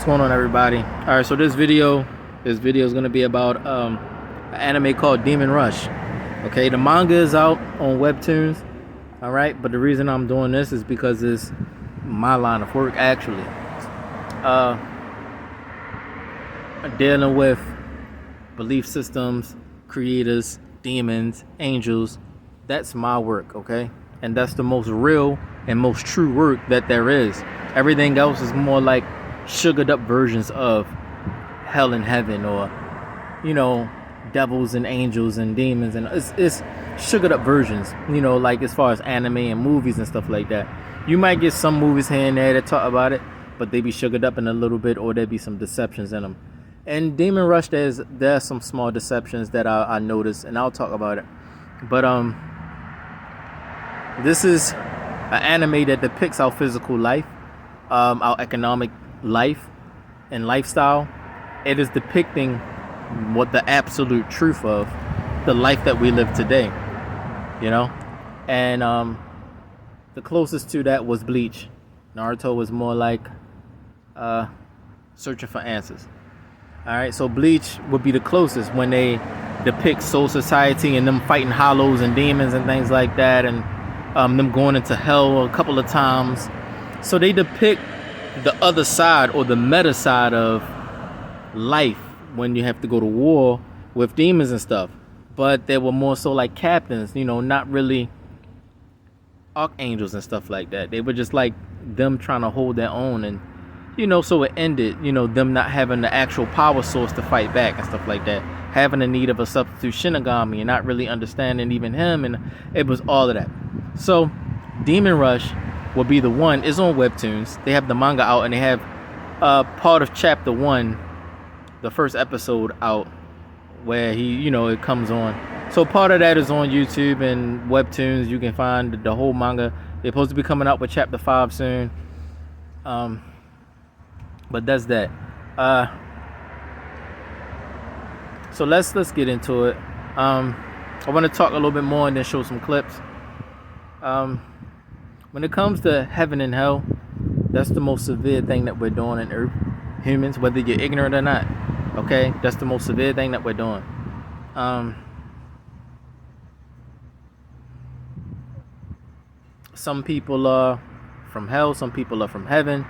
going on, everybody? All right, so this video is going to be about an anime called Demon Rush. Okay, the manga is out on Webtoons. All right, but the reason I'm doing this is because it's my line of work, actually. Dealing with belief systems, creators, demons, angels. That's my work, okay? And that's the most real and most true work that there is. Everything else is more like sugared up versions of hell and heaven, or devils and angels and demons, and it's sugared up versions, like as far as anime and movies and stuff like that. You might get some movies here and there that talk about it, but they be sugared up in a little bit, or there be some deceptions in them. And Demon Rush, there's some small deceptions that I noticed, and I'll talk about it. But this is an anime that depicts our physical life, our economic life and lifestyle. It is depicting what the absolute truth of the life that we live today, and the closest to that was Bleach. Naruto was more like searching for answers. All right, so Bleach would be the closest when they depict Soul Society and them fighting hollows and demons and things like that, and them going into hell a couple of times. So they depict the other side, or the meta side of life, when you have to go to war with demons and stuff. But they were more so like captains, not really archangels and stuff like that. They were just like them trying to hold their own, and so it ended, them not having the actual power source to fight back and stuff like that, having a need of a substitute Shinigami and not really understanding even him, and it was all of that. So Demon Rush will be the one. Is on Webtoons. They have the manga out, and they have part of chapter 1, the first episode out, where he, it comes on. So part of that is on YouTube and Webtoons. You can find the whole manga. They're supposed to be coming out with chapter 5 soon. But that's that. So let's get into it. I want to talk a little bit more and then show some clips. When it comes to heaven and hell, that's the most severe thing that we're doing in Earth. Humans, whether you're ignorant or not, okay? That's the most severe thing that we're doing. Some people are from hell, some people are from heaven,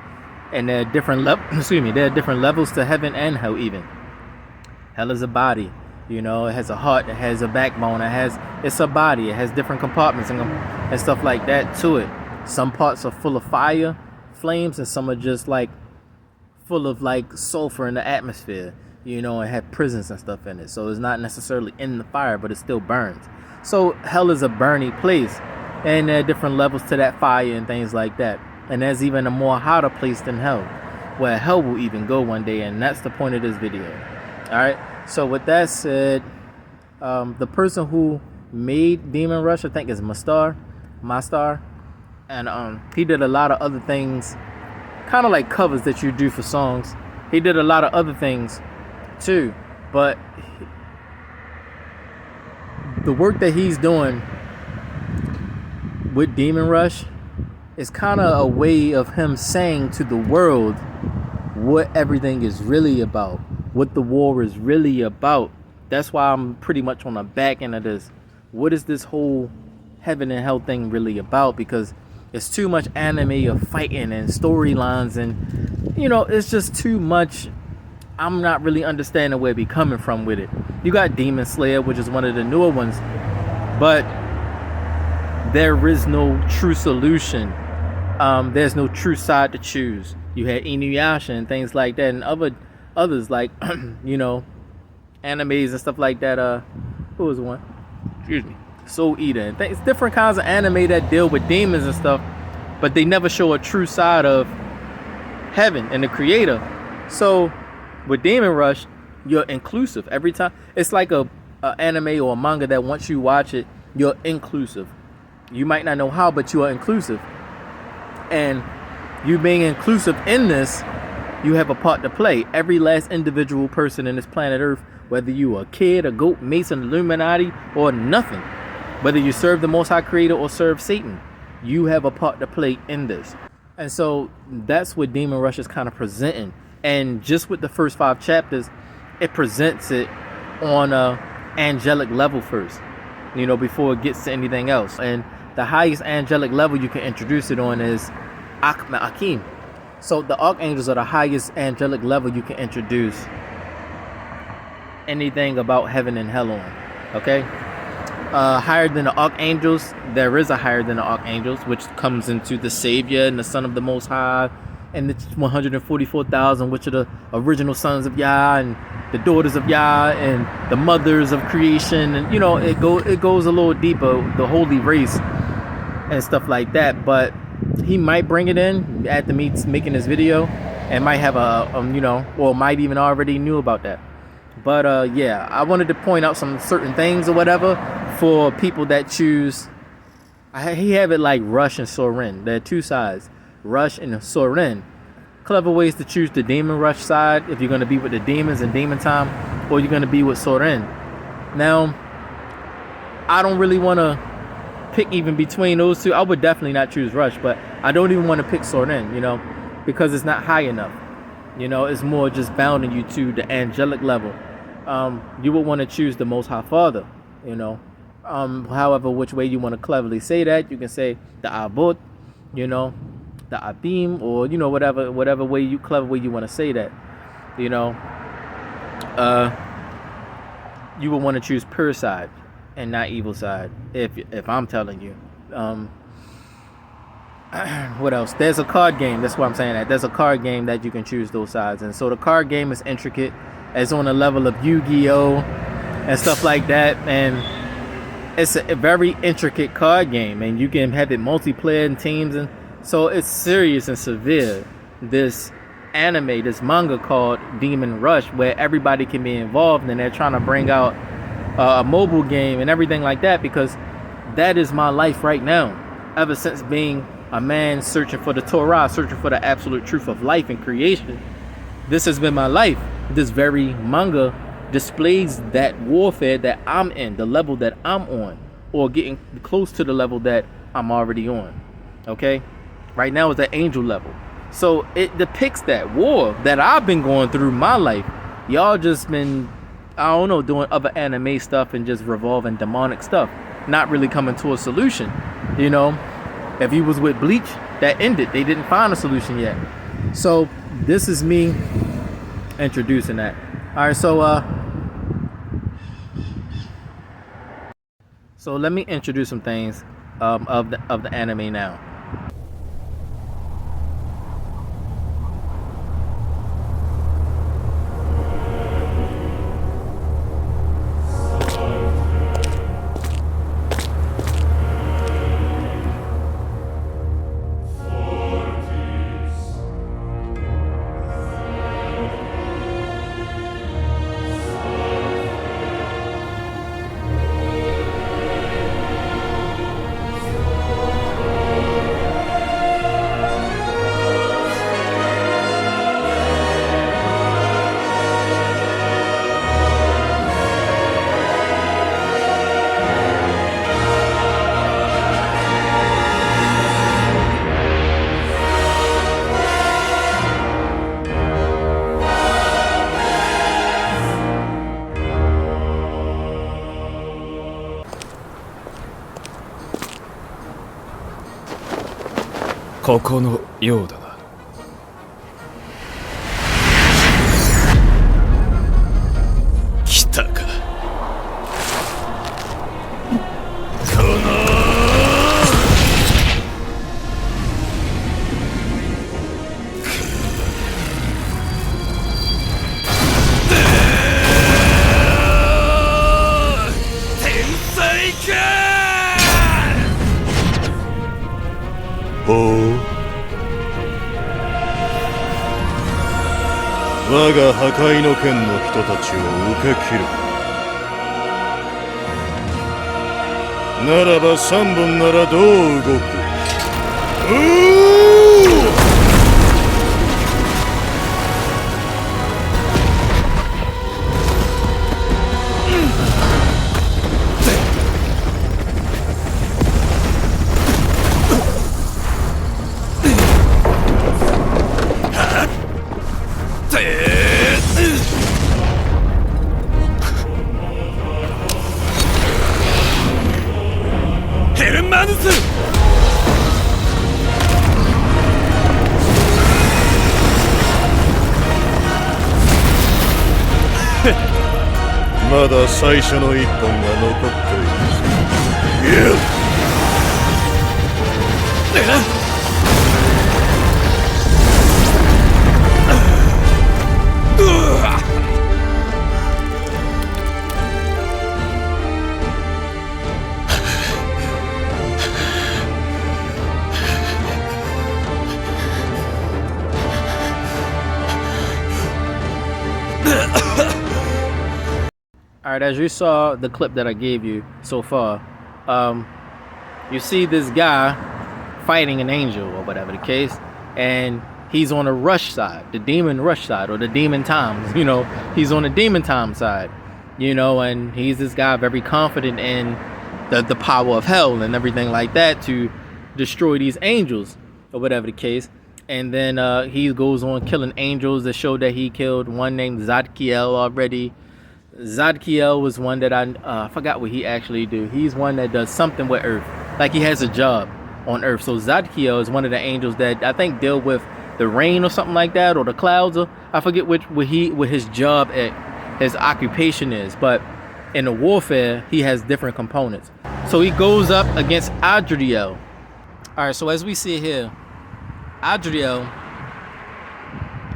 and there are different there are different levels to heaven and hell. Even hell is a body, it has a heart, it has a backbone, it's a body, it has different compartments and stuff like that to it. Some parts are full of fire, flames, and some are just like full of like sulfur in the atmosphere, and have prisons and stuff in it. So it's not necessarily in the fire, but it still burns. So hell is a burning place, and there are different levels to that fire and things like that. And there's even a more hotter place than hell, where hell will even go one day, and that's the point of this video. All right. So with that said, the person who made Demon Rush, I think, is Mastar, and he did a lot of other things, kind of like covers that you do for songs. He did a lot of other things too, but the work that he's doing with Demon Rush is kind of a way of him saying to the world what everything is really about, what the war is really about. That's why I'm pretty much on the back end of this. What is this whole heaven and hell thing really about? Because it's too much anime of fighting and storylines, and it's just too much. I'm not really understanding where it be coming from with it. You got Demon Slayer, which is one of the newer ones, but there is no true solution. There's no true side to choose. You had Inuyasha and things like that, and others like animes and stuff like that. Who was one? Excuse me. Soul Eater and things. Different kinds of anime that deal with demons and stuff, but they never show a true side of heaven and the creator. So with Demon Rush, you're inclusive every time. It's like a anime or a manga that once you watch it, you're inclusive. You might not know how, but you are inclusive. And you being inclusive in this, you have a part to play. Every last individual person in this planet Earth, whether you are a kid, a goat, Mason, Illuminati, or nothing, whether you serve the Most High Creator or serve Satan, you have a part to play in this. And so that's what Demon Rush is kind of presenting. And just with the first 5 chapters, it presents it on a angelic level first, before it gets to anything else. And the highest angelic level you can introduce it on is Akma Akim. So the archangels are the highest angelic level you can introduce anything about heaven and hell on. Okay? Higher than the archangels, there is a higher than the archangels, which comes into the Savior and the Son of the Most High, and the 144,000, which are the original sons of Yah and the daughters of Yah and the mothers of creation. And it goes a little deeper, the holy race and stuff like that. But he might bring it in after me making this video, and might have or might even already knew about that. But yeah, I wanted to point out some certain things or whatever for people that choose. He have it like Rush and Soren. There are 2 sides, Rush and Soren. Clever ways to choose the demon Rush side if you're going to be with the demons in demon time, or you're going to be with Soren. Now, I don't really want to pick even between those 2. I would definitely not choose Rush, but I don't even want to pick Soren, because it's not high enough. It's more just bounding you to the angelic level. You would want to choose the Most High Father, however, which way you want to cleverly say that. You can say the Abot, the Abim, or whatever way clever way you want to say that. You would want to choose pure side and not evil side, if I'm telling you. What else? There's a card game. That's why I'm saying that. There's a card game that you can choose those sides. And so the card game is intricate. It's on the level of Yu-Gi-Oh! And stuff like that. And it's a very intricate card game. And you can have it multiplayer in teams. And so it's serious and severe. This anime, this manga called Demon Rush, where everybody can be involved. And they're trying to bring out a mobile game and everything like that. Because that is my life right now. Ever since being a man searching for the Torah, searching for the absolute truth of life and creation, this has been my life. This very manga displays that warfare that I'm in, the level that I'm on, or getting close to the level that I'm already on. Okay? Right now is the angel level. So it depicts that war that I've been going through my life. Y'all just been, doing other anime stuff and just revolving demonic stuff, not really coming to a solution. If you was with Bleach, that ended. They didn't find a solution yet. So this is me introducing that. All right, so let me introduce some things of the anime now.ここのようだな。来たか。この天才か。ほう。我が破壊の剣の人たちを受け切る。ならば3本ならどう動く？てまだ最初の一本が残っている。All right, as you saw the clip that I gave you so far, you see this guy fighting an angel or whatever the case, and he's on the rush side, the demon rush side, or the demon times. He's on the demon time side. And he's this guy very confident in the power of hell and everything like that to destroy these angels or whatever the case. And then he goes on killing angels that show that he killed one named Zadkiel already. Zadkiel was one that I forgot what he actually do. He's one that does something with Earth, like he has a job on Earth. So Zadkiel is one of the angels that I think deal with the rain or something like that, or the clouds. Or I forget what his job at his occupation is. But in the warfare, he has different components. So he goes up against Adriel. All right. So as we see here, Adriel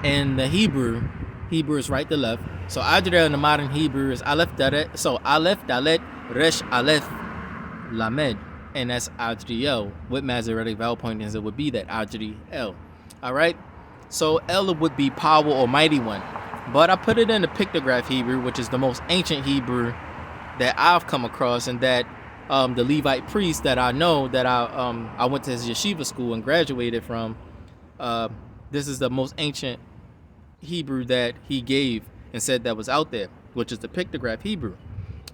in the Hebrew is right to left. So Adriel in the modern Hebrew is Aleph Dalet. So Aleph Dalet Resh Aleph Lamed, and that's Adriel. With Masoretic vowel pointings, it would be that Adriel. All right. So El would be power or mighty one, but I put it in the pictograph Hebrew, which is the most ancient Hebrew that I've come across, and that the Levite priest that I know, that I went to his yeshiva school and graduated from. This is the most ancient Hebrew that he gave and said that was out there, which is the pictograph Hebrew.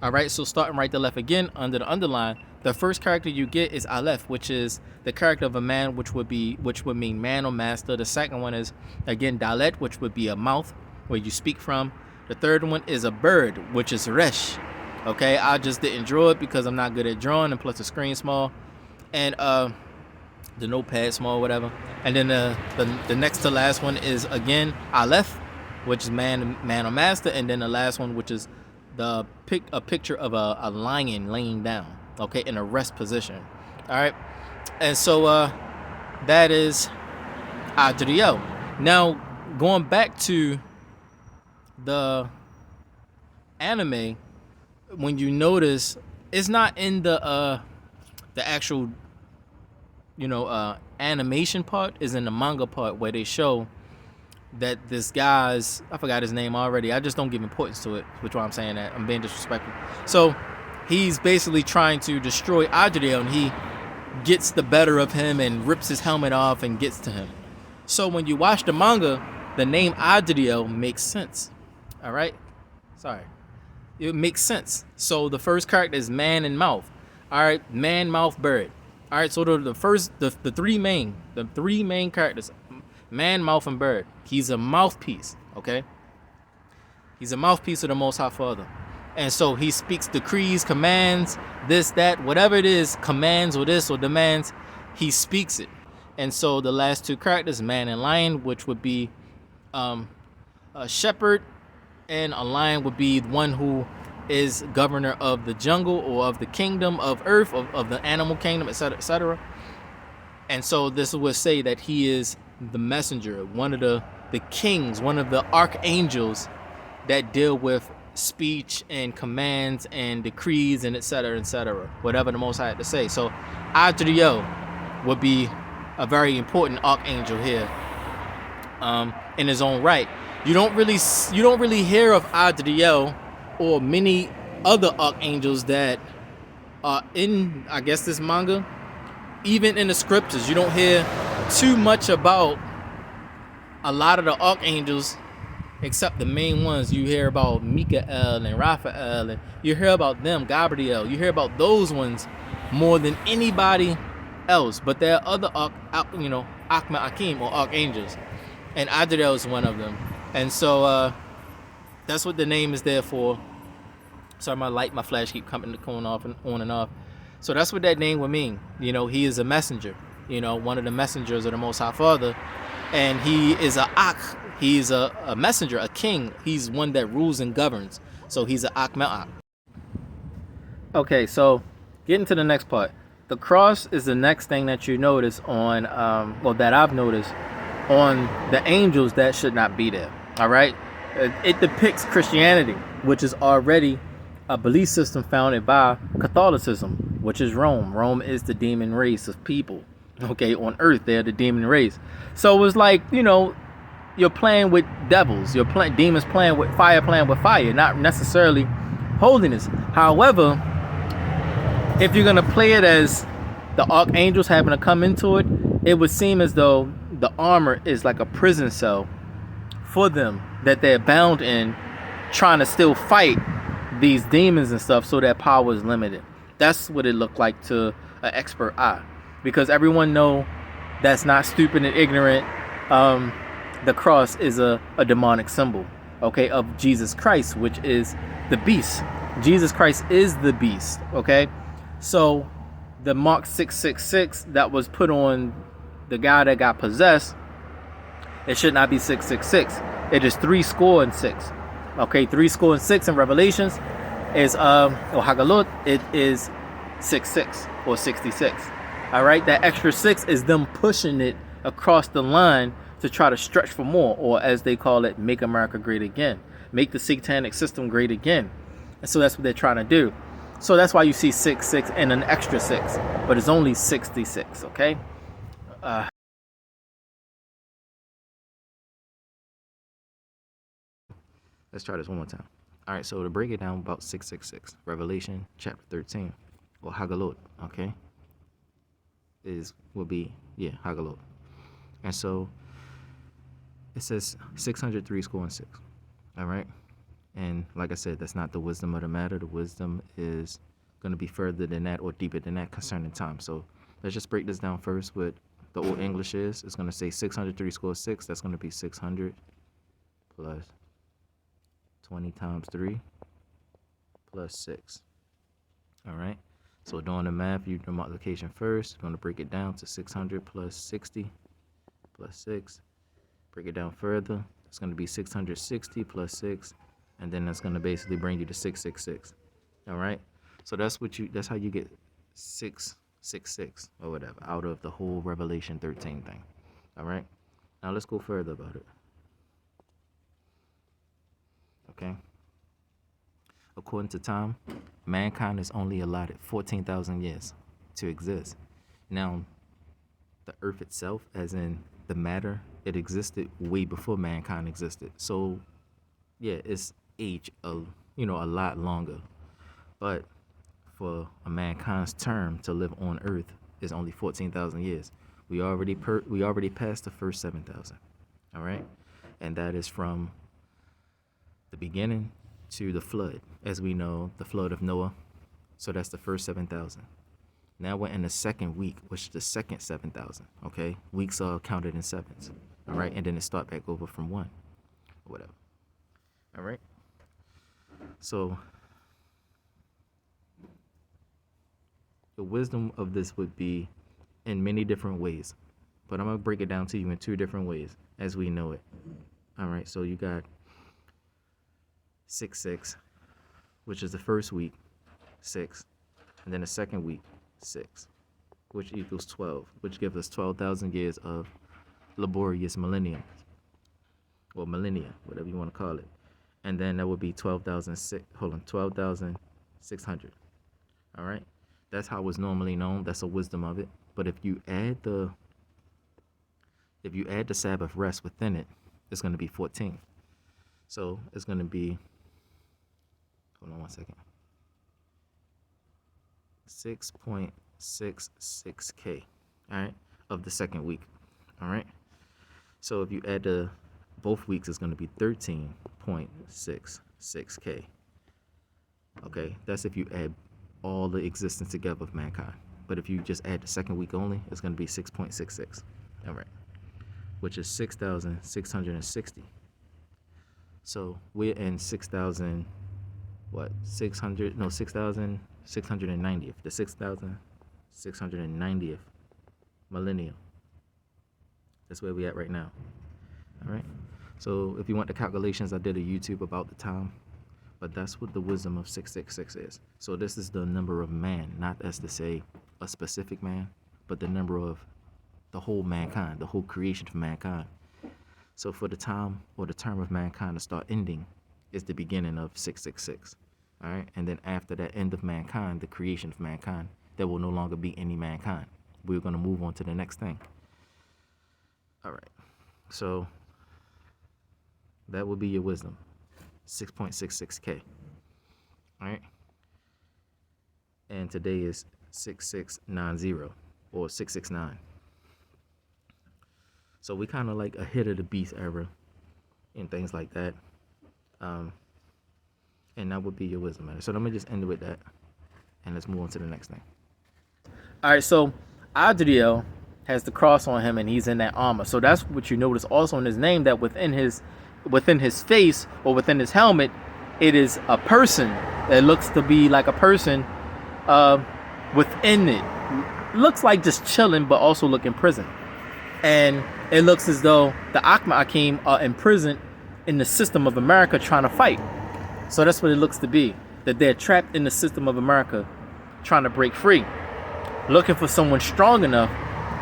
All right, so starting right to left again under the underline, the first character you get is Aleph, which is the character of a man, which would mean man or master. The second one is again Dalet, which would be a mouth where you speak from. The third one is a bird, which is Resh. Okay, I just didn't draw it because I'm not good at drawing, and plus the screen small, and the notepad small, whatever. And then the next to last one is again Aleph, which is man or master, and then the last one, which is a picture of a lion laying down, okay, in a rest position. All right, and so that is Adriel. Now going back to the anime, when you notice, it's not in the actual animation part, is in the manga part, where they show that this guy's, I forgot his name already, I just don't give importance to it, which why I'm saying that I'm being disrespectful. So he's basically trying to destroy Adriel, and he gets the better of him and rips his helmet off and gets to him. So when you watch the manga, the name Adriel makes sense. All right, sorry, it makes sense. So the first character is man and mouth. All right, man, mouth, bird. All right, so the three main characters, man, mouth, and bird. He's a mouthpiece, okay? He's a mouthpiece of the Most High Father. And so he speaks decrees, commands, this, that, whatever it is, commands or this or demands, he speaks it. And so the last two characters, man and lion, which would be a shepherd, and a lion would be one who is governor of the jungle or of the kingdom of earth, of the animal kingdom, etc., etc. And so this would say that he is the messenger, one of the kings, one of the archangels that deal with speech and commands and decrees and etc., etc., whatever the Most High had to say. So Adriel would be a very important archangel here in his own right. You don't really hear of Adriel or many other archangels that are in, I guess, this manga. Even in the scriptures, you don't hear too much about a lot of the archangels, except the main ones. You hear about Mikael and Raphael, and you hear about them, Gabriel. You hear about those ones more than anybody else. But there are other Akma Akim, or archangels, and Adriel is one of them. And so that's what the name is there for. Sorry, my flash keep coming on and off. So that's what that name would mean. He is a messenger. One of the messengers of the Most High Father, and he is a Ak. He's a messenger, a king. He's one that rules and governs. So he's a Ak Mel'ak. Okay, so getting to the next part. The cross is the next thing that you notice on, that I've noticed on the angels that should not be there. All right, it depicts Christianity, which is already a belief system founded by Catholicism, which is Rome. Rome is the demon race of people. Okay, on earth they're the demon race. So it was like, you're playing with devils. You're playing demons, playing with fire, not necessarily holiness. However, if you're gonna play it as the archangels having to come into it, it would seem as though the armor is like a prison cell for them that they're bound in, trying to still fight these demons and stuff, so that power is limited. That's what it looked like to an expert eye, because everyone know that's not stupid and ignorant. The cross is a demonic symbol, okay, of Jesus Christ, which is the beast. Jesus Christ is the beast, okay? So the mark 666 that was put on the guy that got possessed, it should not be 666. It is 66. Okay, 66 in Revelations is or Hagalot, it is 66 or 66. All right, that extra 6 is them pushing it across the line to try to stretch for more, or as they call it, make America great again, make the satanic system great again. And so that's what they're trying to do. So that's why you see 66 and an extra 6, but it's only 66. Okay. Let's try this one more time. All right, so to break it down about 666, Revelation chapter 13, or Hagalot, okay, will be Hagalot. And so it says 603 score and 6. All right. And like I said, that's not the wisdom of the matter. The wisdom is going to be further than that or deeper than that concerning time. So let's just break this down first. What the Old English is. It's going to say 603 score 6. That's going to be 600 plus 20 times 3 plus 6. All right. So doing the math, you do multiplication first. You're going to break it down to 600 plus 60 plus 6. Break it down further. It's going to be 660 plus 6. And then that's going to basically bring you to 666. All right. So that's how you get 666 or whatever out of the whole Revelation 13 thing. All right. Now let's go further about it. Okay. According to time, mankind is only allotted 14,000 years to exist. Now, the earth itself, as in the matter, it existed way before mankind existed. So, yeah, it's age a lot longer. But for a mankind's term to live on earth is only 14,000 years. We already passed the first 7,000. All right? And that is from the beginning to the flood. As we know, the flood of Noah. So that's the first 7,000. Now we're in the second week, which is the second 7,000. Okay? Weeks are counted in sevens. All right? And then it start back over from 1 or whatever. All right? So the wisdom of this would be in many different ways. But I'm going to break it down to you in 2 different ways as we know it. All right? So you got 6-6, which is the first week, 6, and then the second week, 6, which equals 12, which gives us 12,000 years of laborious millennia, or millennia, whatever you want to call it. And then that would be 12,600. All right, that's how it's normally known. That's a wisdom of it. But if you add the Sabbath rest within it, it's going to be 14. So it's going to be, hold on one second, 6.66K, all right, of the second week, all right? So if you add both weeks, it's going to be 13.66K, okay? That's if you add all the existence together of mankind. But if you just add the second week only, it's going to be 6.66, all right, which is 6,660. So we're in 6,000, 6,000 690th, the 6,690th millennium. That's where we at right now. All right. So if you want the calculations, I did a YouTube about the time, but that's what the wisdom of 666 is. So this is the number of man, not as to say a specific man, but the number of the whole mankind, the whole creation of mankind. So for the time or the term of mankind to start ending is the beginning of 666. All right. And then after that end of mankind, the creation of mankind, there will no longer be any mankind. We're going to move on to the next thing. All right. So that would be your wisdom, 6.66K. All right. And today is 6690 or 669. So we kind of like ahead of the beast era and things like that. And that would be your wisdom matter. So let me just end it with that. And let's move on to the next thing. All right. So Adriel has the cross on him and he's in that armor. So that's what you notice also in his name, that within his face or within his helmet, it is a person that looks to be like a person within it. Looks like just chilling, but also look in prison. And it looks as though the Akma Akim are imprisoned in the system of America trying to fight. So that's what it looks to be, that they're trapped in the system of America trying to break free, looking for someone strong enough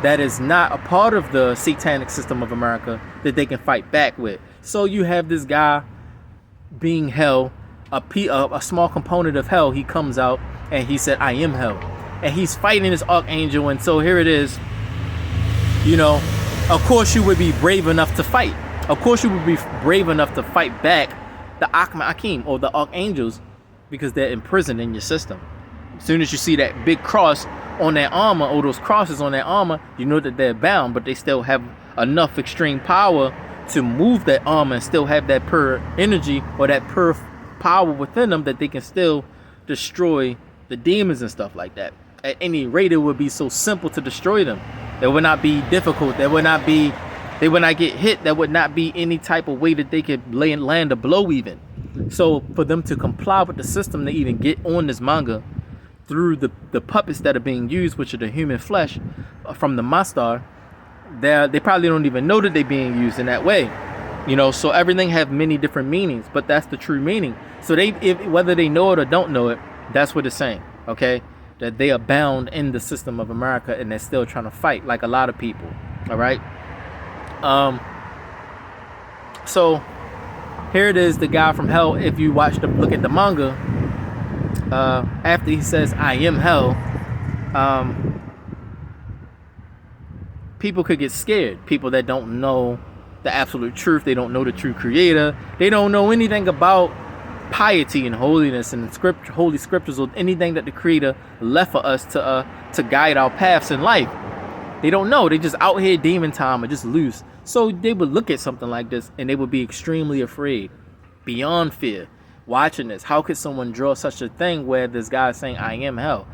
that is not a part of the satanic system of America that they can fight back with. So you have this guy being hell, a small component of hell. He comes out and he said, I am hell. And he's fighting this archangel. And so here it is. You know, of course you would be brave enough to fight. Of course you would be brave enough to fight back the Akma Akim or the archangels, because they're imprisoned in your system. As soon as you see that big cross on their armor, or those crosses on their armor, you know that they're bound, but they still have enough extreme power to move that armor and still have that pure energy or that pure power within them that they can still destroy the demons and stuff like that. At any rate, it would be so simple to destroy them. It would not be difficult. They would not get hit. There would not be any type of way that they could land a blow even. So for them to comply with the system to even get on this manga through the puppets that are being used, which are the human flesh from the Mastar, they probably don't even know that they're being used in that way. You know, so everything have many different meanings, but that's the true meaning. So whether they know it or don't know it, that's what it's saying, okay? That they are bound in the system of America and they're still trying to fight like a lot of people, all right? So here it is, the guy from hell. If you look at the manga, after he says, I am hell, people could get scared. People that don't know the absolute truth, they don't know the true creator, they don't know anything about piety and holiness and holy scriptures or anything that the creator left for us to guide our paths in life. They don't know. They just out here demon time or just loose. So they would look at something like this and they would be extremely afraid, beyond fear, watching this. How could someone draw such a thing where this guy is saying, I am hell?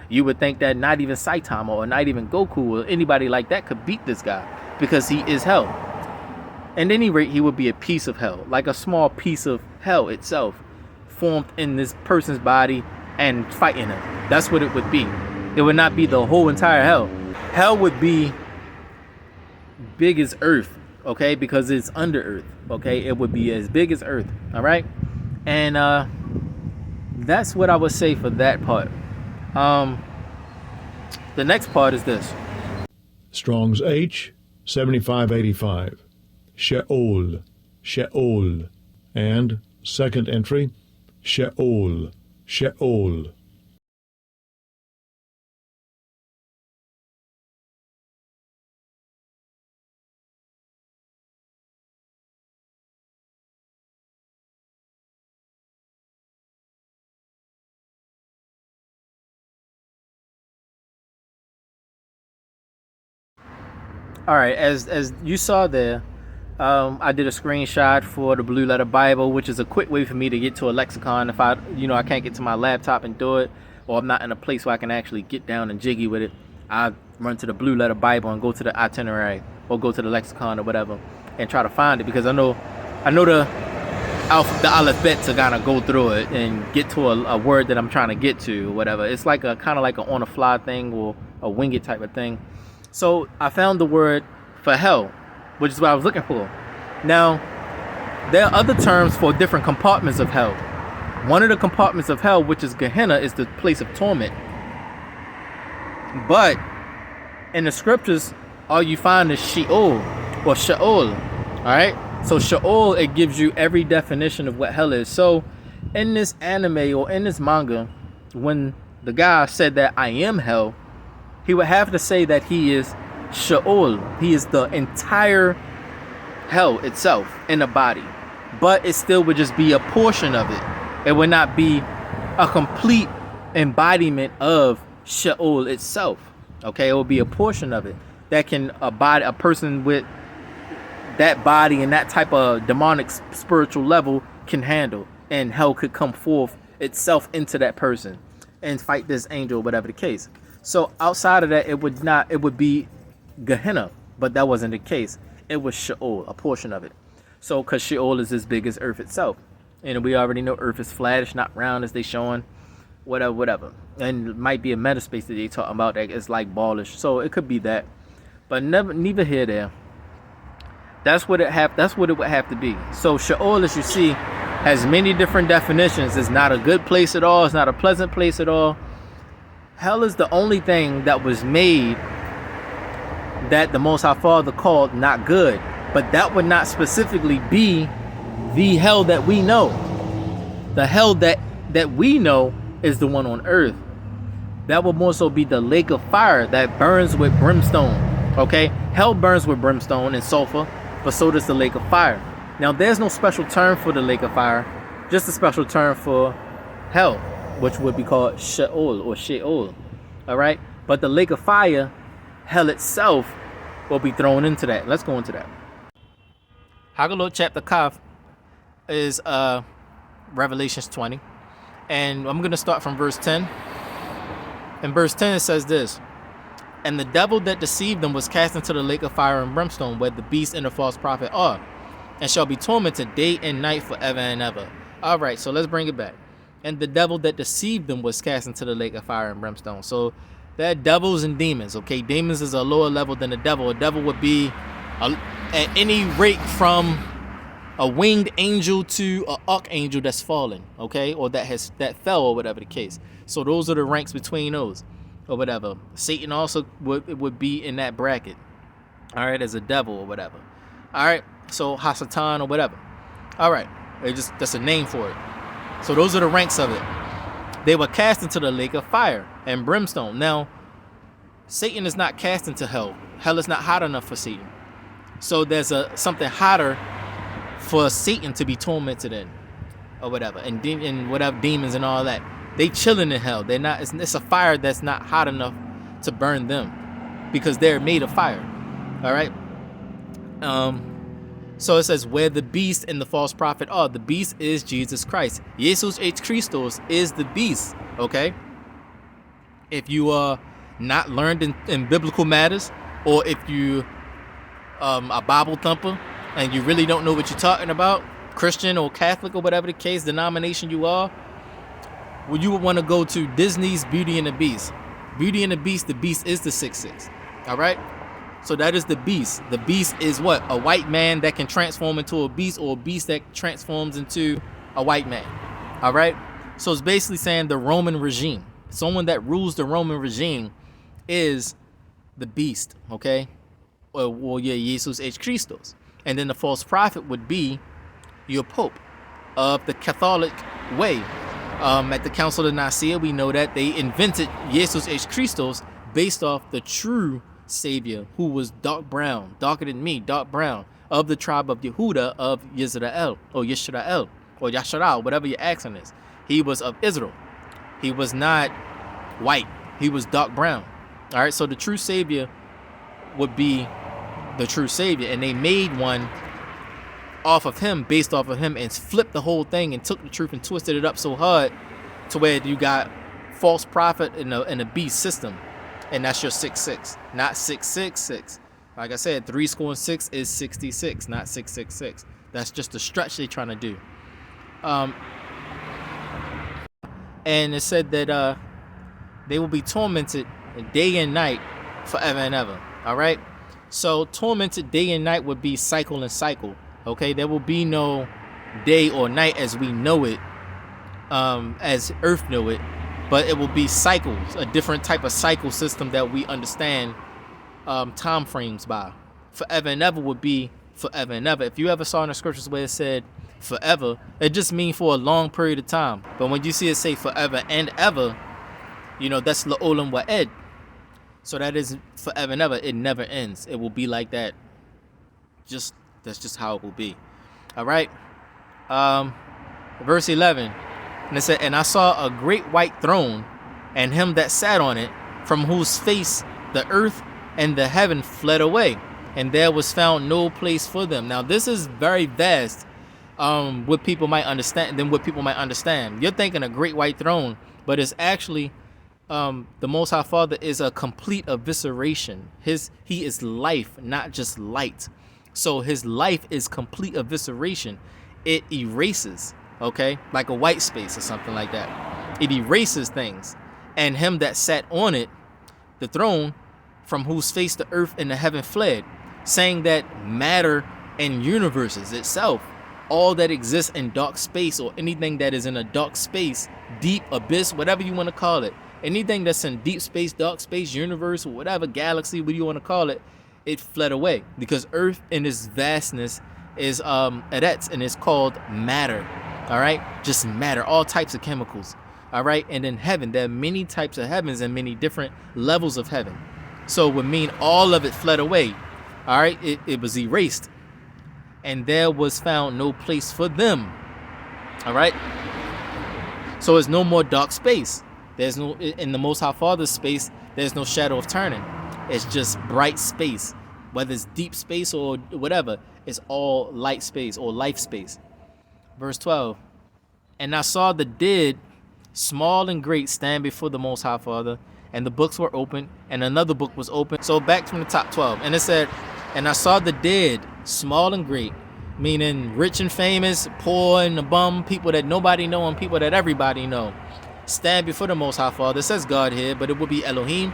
You would think that not even Saitama or not even Goku or anybody like that could beat this guy, because he is hell. At any rate, he would be a piece of hell, like a small piece of hell itself, formed in this person's body and fighting him. That's what it would be. It would not be the whole entire hell. Hell would be big as Earth, okay, because it's under Earth, okay? It would be as big as Earth, all right? And that's what I would say for that part. The next part is this. Strong's H 7585. Sheol, Sheol. And second entry, Sheol, Sheol. All right, as you saw there, I did a screenshot for the Blue Letter Bible, which is a quick way for me to get to a lexicon if I can't get to my laptop and do it, or I'm not in a place where I can actually get down and jiggy with it. I run to the Blue Letter Bible and go to the itinerary or go to the lexicon or whatever and try to find it, because I know the alphabet to kind of go through it and get to a word that I'm trying to get to or whatever. It's like a kind of like an on the fly thing or a wing it type of thing. So I found the word for hell, which is what I was looking for. Now, there are other terms for different compartments of hell. One of the compartments of hell, which is Gehenna, is the place of torment. But in the scriptures, all you find is Sheol or Sheol. All right. So Sheol, it gives you every definition of what hell is. So in this anime or in this manga, when the guy said that I am hell, he would have to say that he is Sheol. He is the entire hell itself in a body. But it still would just be a portion of it. It would not be a complete embodiment of Sheol itself. Okay, it will be a portion of it that can abide a person with that body and that type of demonic spiritual level can handle, and hell could come forth itself into that person and fight this angel, whatever the case. So outside of that, it would be Gehenna, but that wasn't the case. It was Sheol, a portion of it. So because Sheol is as big as Earth itself, and we already know Earth is flat, it's not round as they showing, whatever. And it might be a metaspace that they talking about that is like ballish, so it could be that, but neither here there. That's what it would have to be. So Sheol, as you see, has many different definitions. It's not a good place at all. It's not a pleasant place at all. Hell is the only thing that was made that the Most High Father called not good. But that would not specifically be the hell that we know. The hell that we know is the one on earth. That would more so be the lake of fire that burns with brimstone. Okay? Hell burns with brimstone and sulfur, but so does the lake of fire. Now, there's no special term for the lake of fire, just a special term for hell, which would be called Sheol or Sheol. All right? But the lake of fire, hell itself, will be thrown into that. Let's go into that. Haggalot chapter Kaf is Revelations 20. And I'm going to start from verse 10. In verse 10, it says this: "And the devil that deceived them was cast into the lake of fire and brimstone, where the beast and the false prophet are, and shall be tormented day and night forever and ever." All right, so let's bring it back. And the devil that deceived them was cast into the lake of fire and brimstone. So they're devils and demons, okay? Demons is a lower level than the devil. A devil would be at any rate from a winged angel to an archangel that's fallen, okay? Or that fell, or whatever the case. So those are the ranks between those, or whatever. Satan also would be in that bracket, all right, as a devil or whatever. All right, so Hasatan or whatever. All right, that's a name for it. So those are the ranks of it. They were cast into the lake of fire and brimstone. Now, Satan is not cast into hell. Hell is not hot enough for Satan. So there's something hotter for Satan to be tormented in, or whatever, and whatever demons and all that. They chilling in hell. They're not. It's a fire that's not hot enough to burn them, because they're made of fire. All right. So it says, where the beast and the false prophet are. The beast is Jesus Christ. Jesus H. Christos is the beast. Okay. If you are not learned in biblical matters, or if you a Bible thumper and you really don't know what you're talking about, Christian or Catholic or whatever the case denomination you are, well, you would want to go to Disney's Beauty and the Beast. Beauty and the Beast is the 666. All right? So that is the beast. The beast is what? A white man that can transform into a beast, or a beast that transforms into a white man. All right? So it's basically saying the Roman regime. Someone that rules the Roman regime is the beast, okay? Well, yeah, Jesus H. Christos. And then the false prophet would be your Pope of the Catholic way. At the Council of Nicaea, we know that they invented Jesus H. Christos based off the true Savior, who was dark brown, darker than me, dark brown, of the tribe of Yehuda of Yisrael, or Yisrael, or Yasharal, whatever your accent is. He was of Israel. He was not white. He was dark brown. All right, so the true Savior would be the true savior, and they made one off of him, based off of him, and flipped the whole thing and took the truth and twisted it up so hard to where you got false prophet in a beast system, and that's your 666, not 666. Like I said, 6 is 66, not 666. That's just the stretch they're trying to do. And it said that they will be tormented day and night forever and ever. All right. So tormented day and night would be cycle and cycle. Okay, there will be no day or night as we know it, as Earth know it, but it will be cycles, a different type of cycle system that we understand time frames by. Forever and ever would be forever and ever. If you ever saw in the scriptures where it said forever, it just means for a long period of time. But when you see it say forever and ever, you know that's la'olam wa'ed. So that is forever and ever. It never ends. It will be like that. That's just how it will be. All right. Verse 11. And it said, and I saw a great white throne, and him that sat on it, from whose face the earth and the heaven fled away, and there was found no place for them. Now this is very vast. What people might understand than what people might understand. You're thinking a great white throne, but it's actually the Most High Father is a complete evisceration. He is life, not just light. So his life is complete evisceration. It erases, okay, like a white space or something like that. It erases things. And him that sat on it, the throne, from whose face the earth and the heaven fled, saying that matter and universes itself, all that exists in dark space, or anything that is in a dark space, deep abyss, whatever you want to call it, anything that's in deep space, dark space, universe, or whatever, galaxy, what you want to call it, it fled away, because earth in its vastness is Eretz, and it's called matter. All right, just matter, all types of chemicals. All right, and in heaven there are many types of heavens and many different levels of heaven. So it would mean all of it fled away. All right, it was erased, and there was found no place for them. All right, so there's no more dark space. There's no, in the Most High Father's space, there's no shadow of turning. It's just bright space, whether it's deep space or whatever. It's all light space or life space. Verse 12. And I saw the dead, small and great, stand before the Most High Father, and the books were open, and another book was open. So back from the top 12. And it said, and I saw the dead, small and great, meaning rich and famous, poor and the bum, people that nobody know and people that everybody know, stand before the Most High Father. It says God here, but it will be Elohim,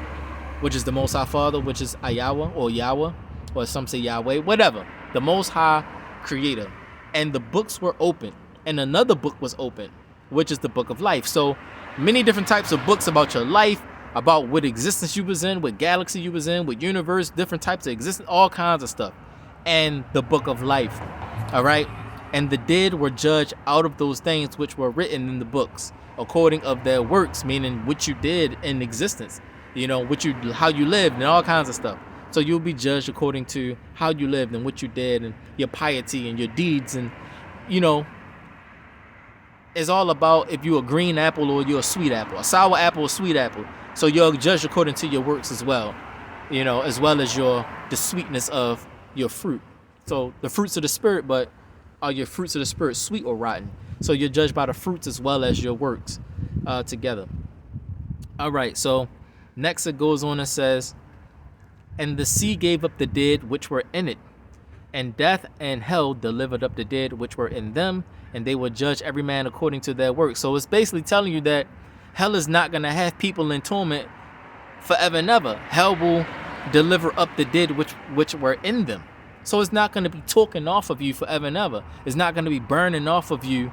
which is the Most High Father, which is Ayawa or Yahweh, or some say Yahweh, whatever. The Most High Creator. And the books were open, and another book was open, which is the book of life. So many different types of books about your life, about what existence you was in, what galaxy you was in, what universe, different types of existence, all kinds of stuff. And the book of life. All right. And the dead were judged out of those things which were written in the books, according of their works, meaning what you did in existence, you know, how you lived and all kinds of stuff. So you'll be judged according to how you lived and what you did and your piety and your deeds. And, you know, it's all about if you're a green apple or you're a sweet apple, a sour apple or sweet apple. So you're judged according to your works as well, you know, as well as the sweetness of your fruit. So the fruits of the spirit, but are your fruits of the spirit sweet or rotten? So you're judged by the fruits as well as your works together. All right, so next it goes on and says, and the sea gave up the dead which were in it, and death and hell delivered up the dead which were in them, and they will judge every man according to their works. So it's basically telling you that hell is not going to have people in torment forever and ever. Hell will deliver up the dead which were in them. So it's not going to be talking off of you forever and ever. It's not going to be burning off of you,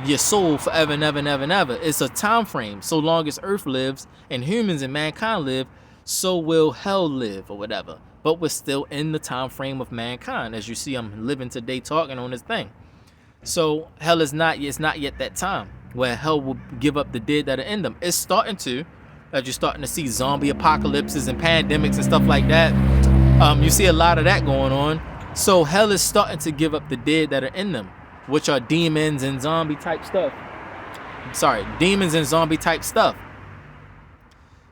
your soul, forever and ever and ever and ever. It's a time frame. So long as earth lives and humans and mankind live, so will hell live or whatever. But we're still in the time frame of mankind. As you see, I'm living today talking on this thing. So hell is not yet that time where hell will give up the dead that are in them. It's starting to, as you're starting to see zombie apocalypses and pandemics and stuff like that. You see a lot of that going on. So hell is starting to give up the dead that are in them, which are demons and zombie type stuff. Demons and zombie type stuff.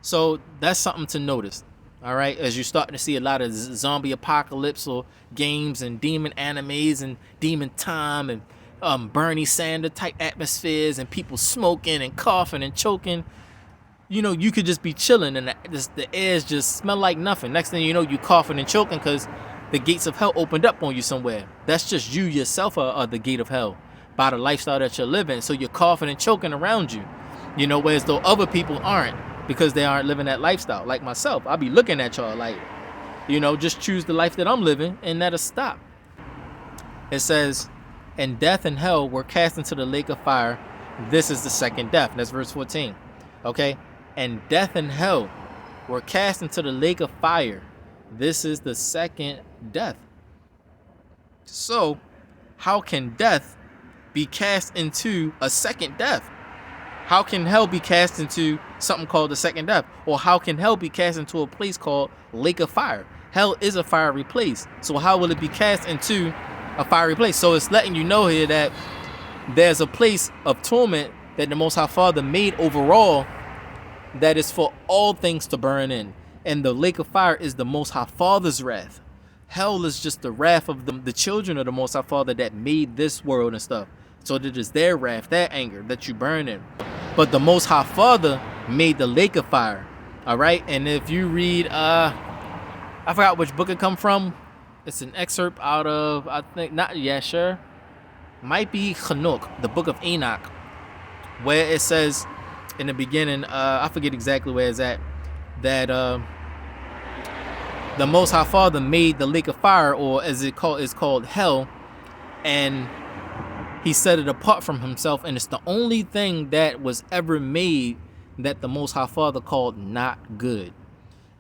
So that's something to notice. All right, as you're starting to see a lot of zombie apocalypse or games and demon animes and demon time and Bernie Sanders type atmospheres and people smoking and coughing and choking. You know, you could just be chilling and the airs just smell like nothing. Next thing you know, you coughing and choking because the gates of hell opened up on you somewhere. That's just you yourself are the gate of hell by the lifestyle that you're living. So you're coughing and choking around you. You know, whereas though other people aren't because they aren't living that lifestyle. Like myself, I'll be looking at y'all like, you know, just choose the life that I'm living and that'll stop. It says, and death and hell were cast into the lake of fire. This is the second death. That's verse 14. Okay? And death and hell were cast into the lake of fire. This is the second death. So, how can death be cast into a second death? How can hell be cast into something called the second death? Or how can hell be cast into a place called lake of fire? Hell is a fiery place. So how will it be cast into a fiery place? So it's letting you know here that there's a place of torment that the Most High Father made overall that is for all things to burn in. And the lake of fire is the Most High Father's wrath. Hell is just the wrath of the children of the Most High Father that made this world and stuff. So that is their wrath, their anger that you burn in. But the Most High Father made the lake of fire. All right. And if you read, I forgot which book it come from. It's an excerpt out of, I think, not Yasher. Might be Chanuk, the book of Enoch, where it says in the beginning, I forget exactly where it's at, that the Most High Father made the lake of fire, or as it's called hell, and he set it apart from himself, and it's the only thing that was ever made that the Most High Father called not good.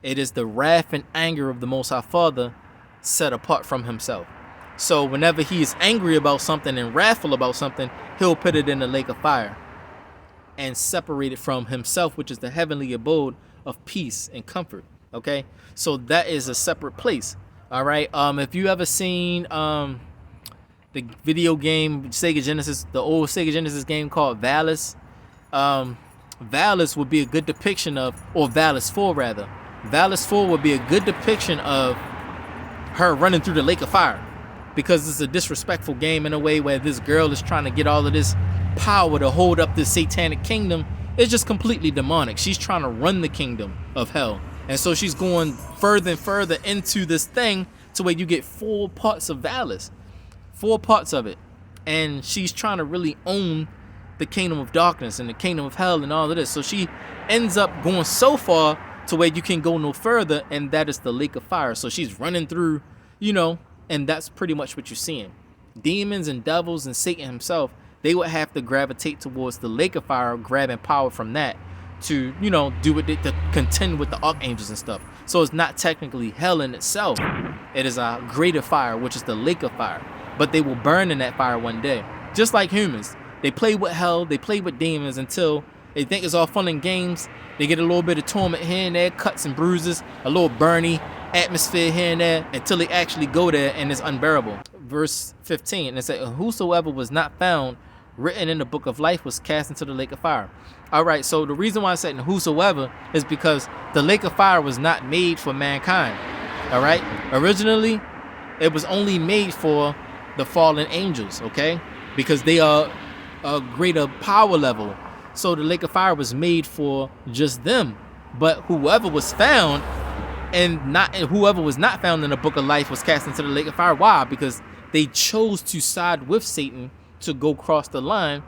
It is the wrath and anger of the Most High Father set apart from himself. So whenever he is angry about something and wrathful about something, he'll put it in the lake of fire and separate it from himself, which is the heavenly abode of peace and comfort. Okay, so that is a separate place. All right. If you ever seen the video game Sega Genesis, the old Sega Genesis game called Valis. Valis would be a good depiction of, or Valis 4 rather. Valis 4 would be a good depiction of her running through the lake of fire, because it's a disrespectful game in a way where this girl is trying to get all of this power to hold up this satanic kingdom. It's just completely demonic. She's trying to run the kingdom of hell. And so she's going further and further into this thing to where you get 4 parts of Valis. 4 parts of it, and she's trying to really own the kingdom of darkness and the kingdom of hell and all of this. So she ends up going so far to where you can go no further, and that is the lake of fire. So she's running through, you know, and that's pretty much what you're seeing. Demons and devils and Satan himself, they would have to gravitate towards the lake of fire, grabbing power from that to, you know, do what to contend with the archangels and stuff. So it's not technically hell in itself. It is a greater fire, which is the lake of fire. But they will burn in that fire one day. Just like humans. They play with hell, they play with demons until they think it's all fun and games. They get a little bit of torment here and there, cuts and bruises, a little burny atmosphere here and there, until they actually go there and it's unbearable. Verse 15, it says, whosoever was not found written in the book of life was cast into the lake of fire. All right, so the reason why I said whosoever is because the lake of fire was not made for mankind. All right, originally it was only made for the fallen angels, okay, because they are a greater power level. So the lake of fire was made for just them. But whoever was found whoever was not found in the book of life was cast into the lake of fire. Why? Because they chose to side with Satan, to go cross the line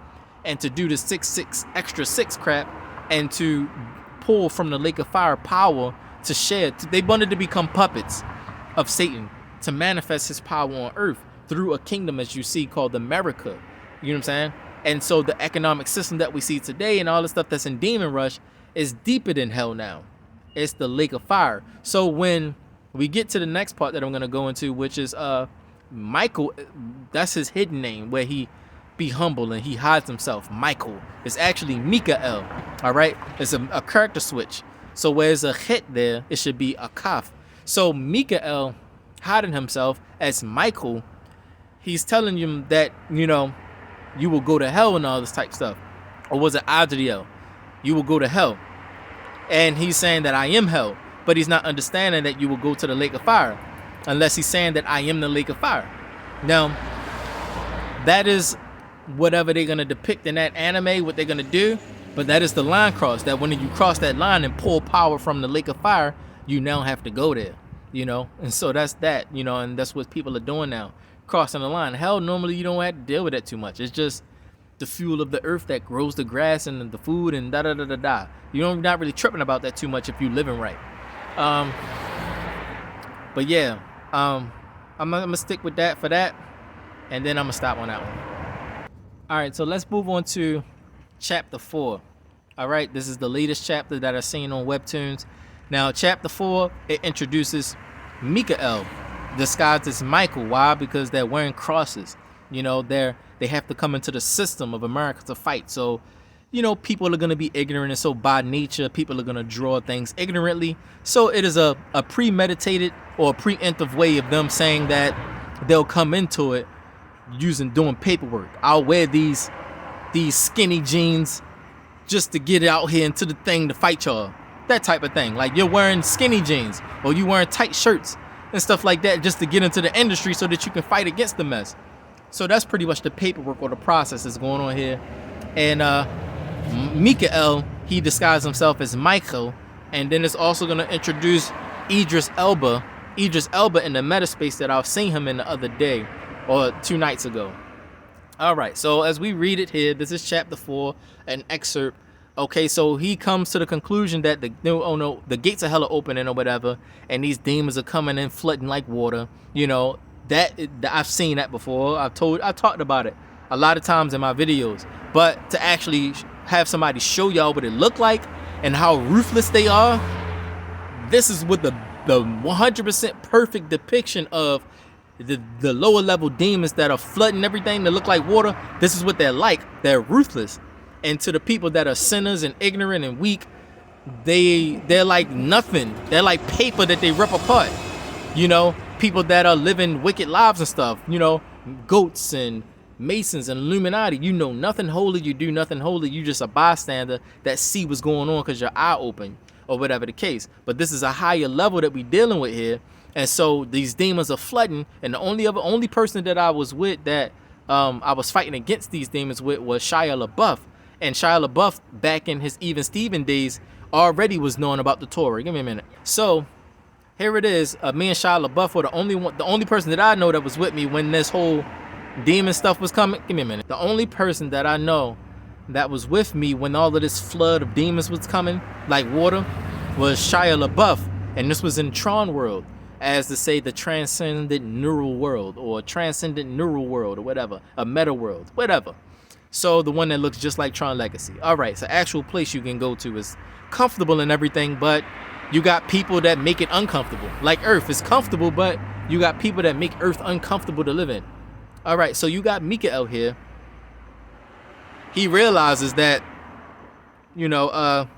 and to do the 6 extra 6 crap, and to pull from the lake of fire power to share. They wanted to become puppets of Satan, to manifest his power on earth through a kingdom, as you see, called America. You know what I'm saying? And so the economic system that we see today and all the stuff that's in Demon Rush is deeper than hell now. It's the lake of fire. So when we get to the next part that I'm going to go into, which is Michael, that's his hidden name, where he be humble and he hides himself. Michael is actually Mikael. All right, it's a character switch. So where's a hit there, it should be a kaf. So Mikael hiding himself as Michael, he's telling you that, you know, you will go to hell and all this type stuff. Or was it Adriel? You will go to hell. And he's saying that I am hell. but he's not understanding that you will go to the lake of fire, unless he's saying that I am the lake of fire. Now, that is whatever they're gonna depict in that anime, what they're gonna do, but that is the line cross. That when you cross that line and pull power from the lake of fire, you now have to go there, you know. And so that's that, you know, and that's what people are doing now, crossing the line. Hell, normally you don't have to deal with that too much. It's just the fuel of the earth that grows the grass and the food and da da da da da. You're not really tripping about that too much if you're living right. But yeah, I'm gonna stick with that for that, and then I'm gonna stop on that one. All right, so let's move on to chapter 4. All right, this is the latest chapter that I've seen on Webtoons. Now, chapter 4, it introduces Mikael, disguised as Michael. Why? Because they're wearing crosses. You know, they have to come into the system of America to fight. So, you know, people are going to be ignorant, and so by nature, people are going to draw things ignorantly. So it is a premeditated or a preemptive way of them saying that they'll come into it doing paperwork. I'll wear these skinny jeans just to get out here into the thing to fight y'all. That type of thing. Like, you're wearing skinny jeans or you wearing tight shirts and stuff like that just to get into the industry so that you can fight against the mess. So that's pretty much the paperwork or the process that's going on here. And Mikael, he disguised himself as Michael, and then it's also going to introduce Idris Elba in the metaspace that I've seen him in the other day or 2 nights ago. All right, so as we read it here, this is chapter 4, an excerpt. Okay, so he comes to the conclusion that the gates of hell are opening or whatever, and these demons are coming in flooding like water. You know, that I've seen that before. I talked about it a lot of times in my videos, but to actually have somebody show y'all what it looked like and how ruthless they are, this is what the 100% perfect depiction of the lower level demons that are flooding everything that look like water. This is what they're like. They're ruthless. And to the people that are sinners and ignorant and weak, they're like nothing. They're like paper that they rip apart. You know, people that are living wicked lives and stuff, you know, goats and Masons and Illuminati. You know nothing holy, you do nothing holy, you just a bystander that see what's going on because your eye open or whatever the case. But this is a higher level that we dealing with here. And so these demons are flooding, and the only person that I was with that I was fighting against these demons with was Shia LaBeouf. And Shia LaBeouf, back in his Even Steven days, already was knowing about the Torah. Give me a minute. So here it is. Me and Shia LaBeouf were the only person that I know that was with me when this whole demon stuff was coming. Give me a minute. The only person that I know that was with me when all of this flood of demons was coming like water was Shia LaBeouf, and this was in Tron World, as to say the transcendent neural world or transcendent neural world or whatever, a meta world, whatever. So the one that looks just like Tron Legacy. All right, so actual place you can go to is comfortable and everything, but you got people that make it uncomfortable. Like Earth is comfortable, but you got people that make Earth uncomfortable to live in. All right, so you got Mikael here. He realizes that, you know,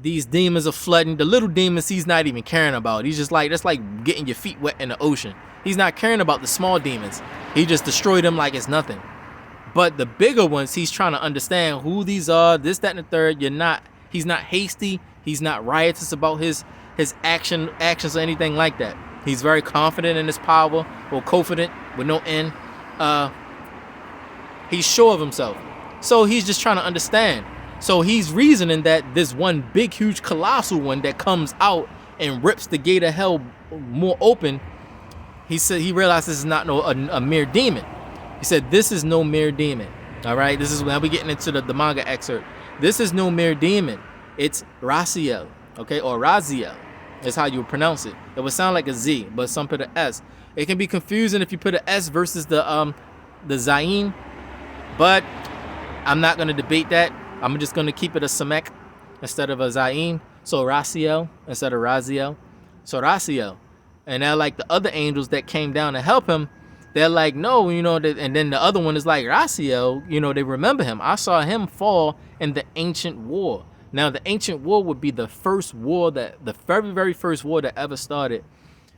these demons are flooding. The little demons he's not even caring about. He's just like, that's like getting your feet wet in the ocean. He's not caring about the small demons. He just destroyed them like it's nothing. But the bigger ones, he's trying to understand who these are, this, that, and the third. He's not hasty. He's not riotous about his actions or anything like that. He's very confident in his power, or confident with no end. He's sure of himself. So he's just trying to understand. So he's reasoning that this one big, huge, colossal one that comes out and rips the gate of hell more open, he said he realized this is not a mere demon. He said, this is no mere demon. All right, this is now we're getting into the manga excerpt. This is no mere demon. It's Raziel, okay, or Raziel is how you pronounce it. It would sound like a Z, but some put an S. It can be confusing if you put an S versus the Zayn, but I'm not gonna debate that. I'm just gonna keep it a Samek instead of a Zayn. So Raziel instead of Raziel. So Raziel, and they're like the other angels that came down to help him. They're like, no, you know, and then the other one is like, Raziel, you know, they remember him. I saw him fall in the ancient war. Now, the ancient war would be the first war the very, very first war that ever started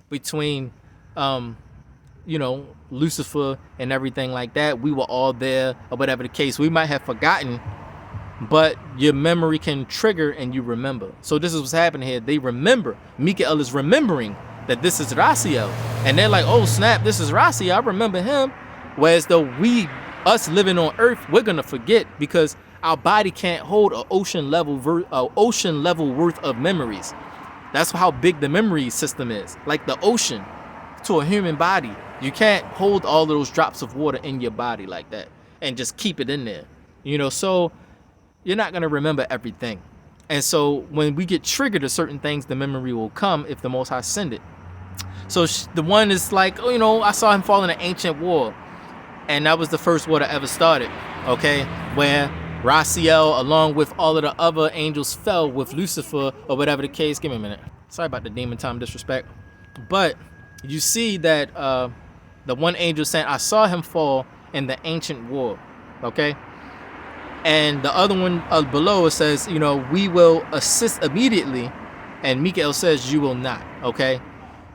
between, you know, Lucifer and everything like that. We were all there, or whatever the case. We might have forgotten but your memory can trigger and you remember. So this is what's happening here. They remember. Mikael is remembering that this is Raziel, and they're like, oh snap, this is Raziel, I remember him. Whereas though us living on Earth, we're gonna forget because our body can't hold an ocean level worth of memories. That's how big the memory system is, like the ocean to a human body. You can't hold all of those drops of water in your body like that and just keep it in there, so you're not going to remember everything. And so when we get triggered to certain things, the memory will come if the Most High send it. So the one is like, I saw him fall in an ancient war, and that was the first war that ever started, okay, where Raziel, along with all of the other angels, fell with Lucifer, or whatever the case. Give me a minute. Sorry about the demon time disrespect. But you see that the one angel saying, I saw him fall in the ancient war, okay? And the other one below, it says, we will assist immediately. And Mikael says, you will not, okay?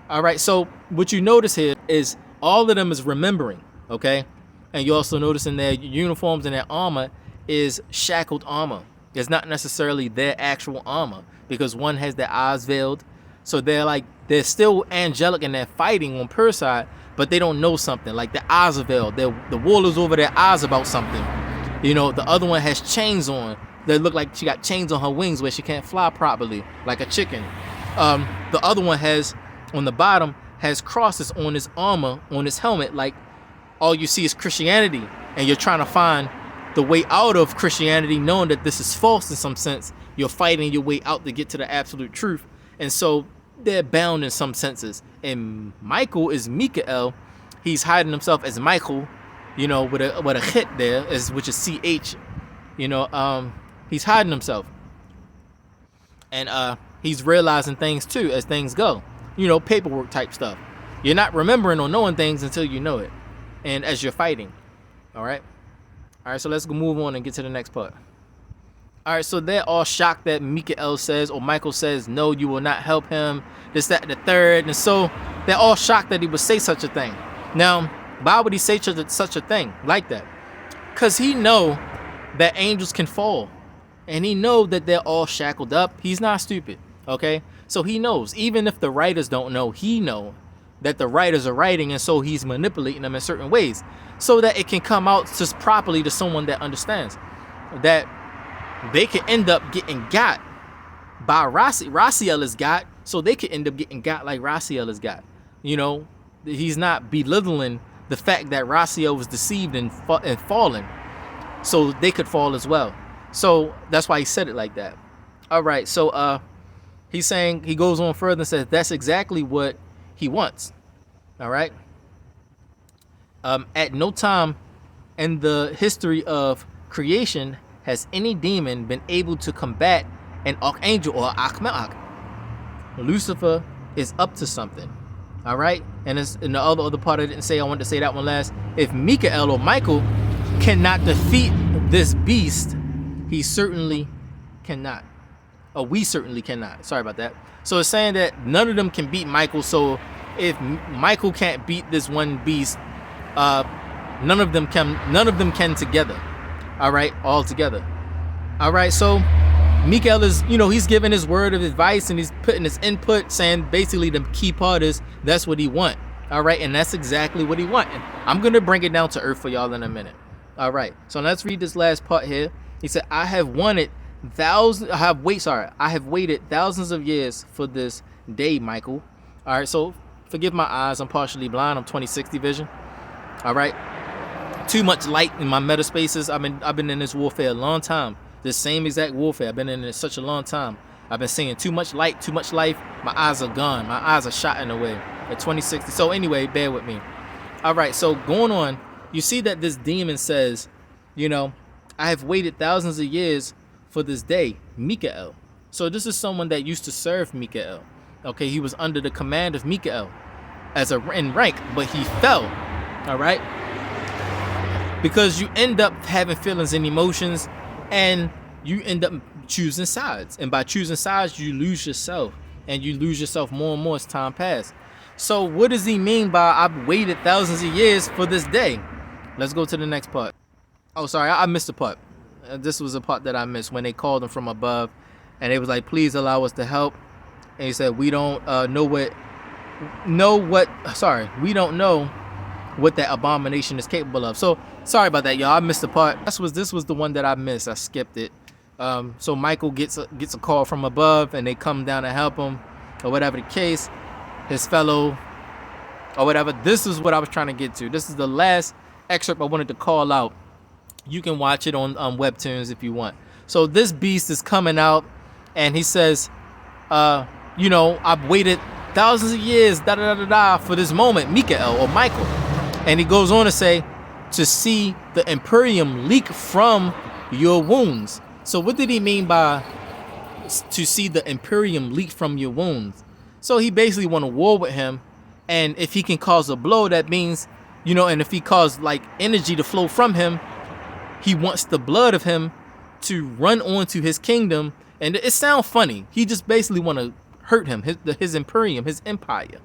All right, so what you notice here is all of them is remembering, okay? And you also notice in their uniforms and their armor is shackled armor. It's not necessarily their actual armor, because one has their eyes veiled. So they're still angelic and they're fighting on per side, but they don't know something. Like their eyes are veiled. The wall is over their eyes about something. The other one has chains on. They look like she got chains on her wings where she can't fly properly, like a chicken. The other one has, on the bottom, has crosses on his armor, on his helmet, like all you see is Christianity, and you're trying to find the way out of Christianity, knowing that this is false in some sense. You're fighting your way out to get to the absolute truth. And so they're bound in some senses. And Michael is Mikael. He's hiding himself as Michael, with a hit there, which is CH. He's hiding himself. And he's realizing things too as things go. Paperwork type stuff. You're not remembering or knowing things until you know it. And as you're fighting. All right, so let's go move on and get to the next part. All right, so they're all shocked that Mikael says, or Michael says, no, you will not help him, this, that, and the third. And so they're all shocked that he would say such a thing. Now, why would he say such a thing like that? Because he know that angels can fall. And he know that they're all shackled up. He's not stupid, okay? So he knows, even if the writers don't know, he know that the writers are writing, and so he's manipulating them in certain ways so that it can come out just properly to someone that understands that they could end up getting got by Raziel is got, so they could end up getting got like Raziel is got. He's not belittling the fact that Raziel was deceived and fallen, so they could fall as well. So that's why he said it like that. All right, so he's saying, he goes on further and says that's exactly what he wants. All right. At no time in the history of creation has any demon been able to combat an archangel or Akmeak. Lucifer is up to something. All right. And it's in the other part I didn't say. I wanted to say that one last. If Mikael or Michael cannot defeat this beast, he certainly cannot. Or we certainly cannot. Sorry about that. So it's saying that none of them can beat Michael. So if Michael can't beat this one beast, none of them can together. All right, all together. All right, so Mikael is, he's giving his word of advice and he's putting his input, saying basically the key part is that's what he want. All right, and that's exactly what he want. And I'm gonna bring it down to earth for y'all in a minute. All right, so let's read this last part here. He said, I have waited thousands of years for this day, Michael. All right, so forgive my eyes, I'm partially blind. I'm 20/60 vision. All right, too much light in my meta spaces. I've been in this warfare a long time. This same exact warfare. I've been in it such a long time. I've been seeing too much light, too much life. My eyes are gone. My eyes are shotting away at 20/60. So anyway, bear with me. All right, so going on, you see that this demon says, I have waited thousands of years for this day, Mikael. So this is someone that used to serve Mikael. Okay, he was under the command of Mikael in rank, but he fell. All right, because you end up having feelings and emotions, and you end up choosing sides, and by choosing sides, you lose yourself, and you lose yourself more and more as time passes. So what does he mean by I've waited thousands of years for this day? Let's go to the next part. Oh, sorry, I missed a part. This was a part that I missed when they called him from above, and they was like, "Please allow us to help." And he said, "We don't we don't know what that abomination is capable of." So sorry about that, y'all. I missed the part. This was the one that I missed. I skipped it. So Michael gets a call from above, and they come down to help him, or whatever the case. His fellow, or whatever. This is what I was trying to get to. This is the last excerpt I wanted to call out. You can watch it on Webtoons if you want. So this beast is coming out, and he says, I've waited thousands of years, for this moment, Mikael or Michael. And he goes on to say, to see the Imperium leak from your wounds. So what did he mean by to see the Imperium leak from your wounds? So he basically want to war with him, and if he can cause a blow, that means, and if he caused like energy to flow from him, he wants the blood of him to run onto his kingdom. And it sounds funny. He just basically want to hurt him, his Imperium, his empire.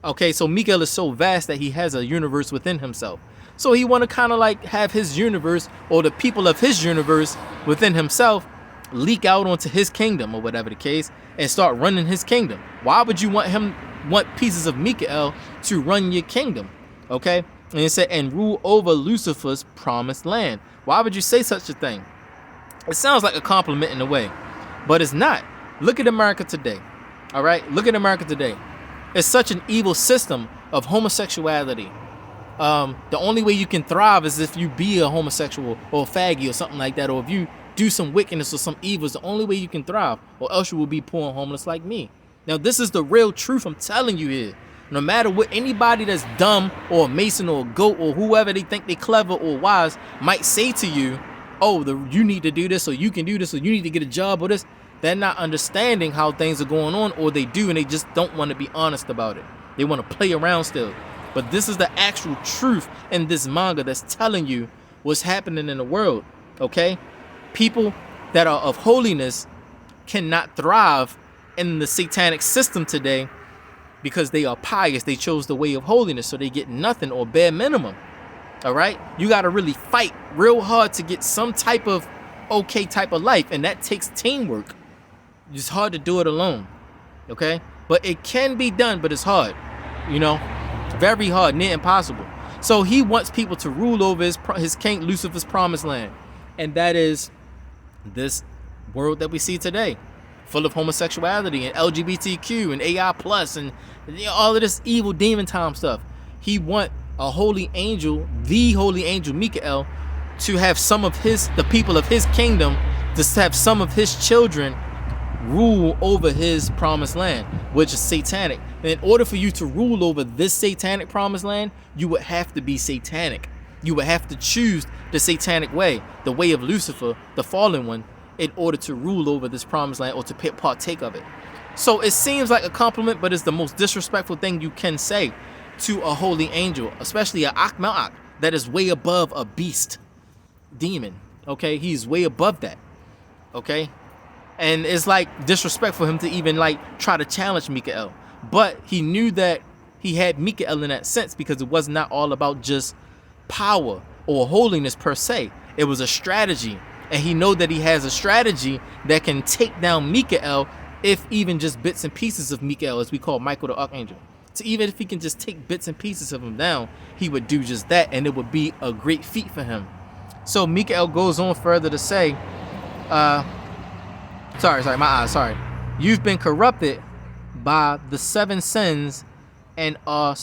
Okay, so Mikael is so vast that he has a universe within himself. So he want to kind of like have his universe, or the people of his universe within himself, leak out onto his kingdom, or whatever the case, and start running his kingdom. Why would you want pieces of Mikael to run your kingdom? Okay, and it said, and rule over Lucifer's promised land. Why would you say such a thing? It sounds like a compliment in a way, but it's not. Look at America today. All right, look at America today. It's such an evil system of homosexuality. The only way you can thrive is if you be a homosexual or a faggy or something like that, or if you do some wickedness or some evil. Is the only way you can thrive, or else you will be poor and homeless like me. Now this is the real truth I'm telling you here. No matter what anybody that's dumb or a mason or a goat or whoever they think they clever or wise might say to you, you need to do this, or you can do this, or you need to get a job, or this. They're not understanding how things are going on, or they do, and they just don't want to be honest about it. They want to play around still. But this is the actual truth in this manga that's telling you what's happening in the world, okay? People that are of holiness cannot thrive in the satanic system today because they are pious. They chose the way of holiness, so they get nothing or bare minimum, all right? You got to really fight real hard to get some type of okay type of life, and that takes teamwork. It's hard to do it alone, okay? But it can be done, but it's hard, very hard, near impossible. So he wants people to rule over his king, Lucifer's promised land, and that is this world that we see today, full of homosexuality and LGBTQ and AI plus and all of this evil demon time stuff. He want a holy angel, the holy angel Mikael, to have the people of his kingdom, to have some of his children rule over his promised land, which is satanic. And in order for you to rule over this satanic promised land, you would have to be satanic. You would have to choose the satanic way, the way of Lucifer, the fallen one, in order to rule over this promised land or to partake of it. So it seems like a compliment, but it's the most disrespectful thing you can say to a holy angel, especially a Akma'ak, that is way above a beast demon. Okay, he's way above that. Okay, and it's like disrespect for him to even like try to challenge Mikael. But he knew that he had Mikael in that sense, because it was not all about just power or holiness per se. It was a strategy, and he know that he has a strategy that can take down Mikael, if even just bits and pieces of Mikael, as we call Michael the Archangel. So even if he can just take bits and pieces of him down, he would do just that, and it would be a great feat for him. So Mikael goes on further to say, you've been corrupted by the 7 sins and are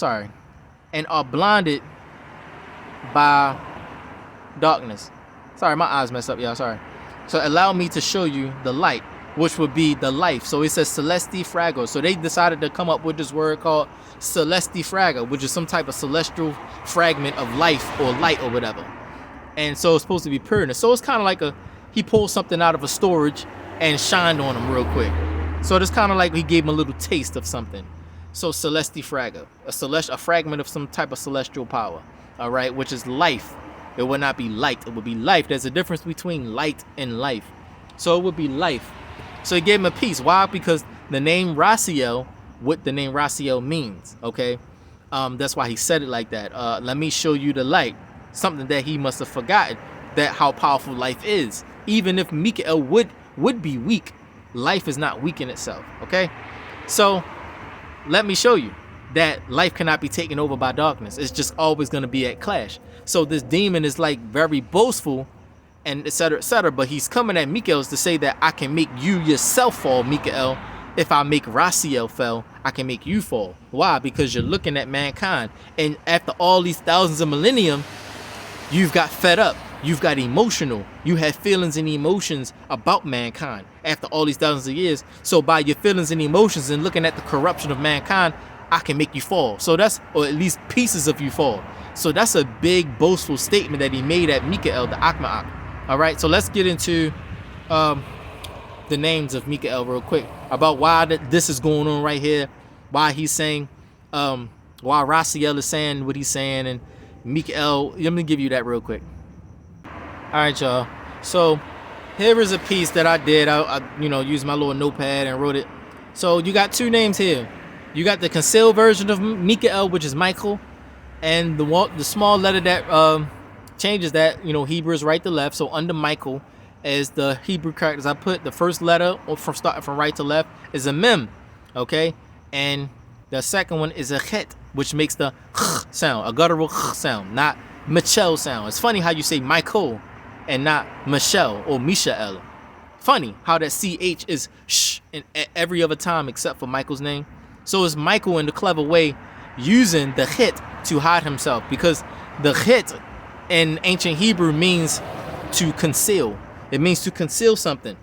blinded by darkness. Sorry, my eyes messed up, y'all. Sorry. So allow me to show you the light, which would be the life. So it says Celesti Frago. So they decided to come up with this word called Celesti Frago, which is some type of celestial fragment of life or light or whatever. And so it's supposed to be pureness. So it's kind of like he pulled something out of a storage and shined on him real quick. So it's kind of like he gave him a little taste of something. So Celesti Frago, a fragment of some type of celestial power, all right, which is life. It would not be light, it would be life. There's a difference between light and life. So it would be life. So he gave him a piece. Why? Because the name Raciel, what the name Raciel means, okay? That's why he said it like that. Let me show you the light. Something that he must have forgotten, that how powerful life is. Even if Mikael would be weak, life is not weak in itself. Okay, so let me show you that life cannot be taken over by darkness. It's just always going to be at clash. So this demon is like very boastful and etc., etc. But he's coming at Mikael to say that I can make you yourself fall, Mikael. If I make Raziel fall, I can make you fall. Why? Because you're looking at mankind. And after all these thousands of millennium, you've got fed up. You've got emotional. You have feelings and emotions about mankind after all these thousands of years. So by your feelings and emotions and looking at the corruption of mankind, I can make you fall. So that's, or at least pieces of you fall. So that's a big boastful statement that he made at Mikael, the Akma'ak. All right, so let's get into the names of Mikael real quick, about why this is going on right here, why he's saying, why Raziel is saying what he's saying, and Mikael. Let me give you that real quick. All right, y'all. So here is a piece that I did. I used my little notepad and wrote it. So you got two names here. You got the concealed version of Mikael, which is Michael, and the small letter that changes that, Hebrew is right to left. So under Michael, as the Hebrew characters, I put the first letter, or from starting from right to left, is a mem, okay, and the second one is a chet, which makes the sound, a guttural sound, not Michelle sound. It's funny how you say Michael and not Michelle or Mishael. Funny how that ch is sh in every other time except for Michael's name. So it's Michael in the clever way using the chet to hide himself, because the chet in ancient Hebrew means to conceal. It means to conceal something.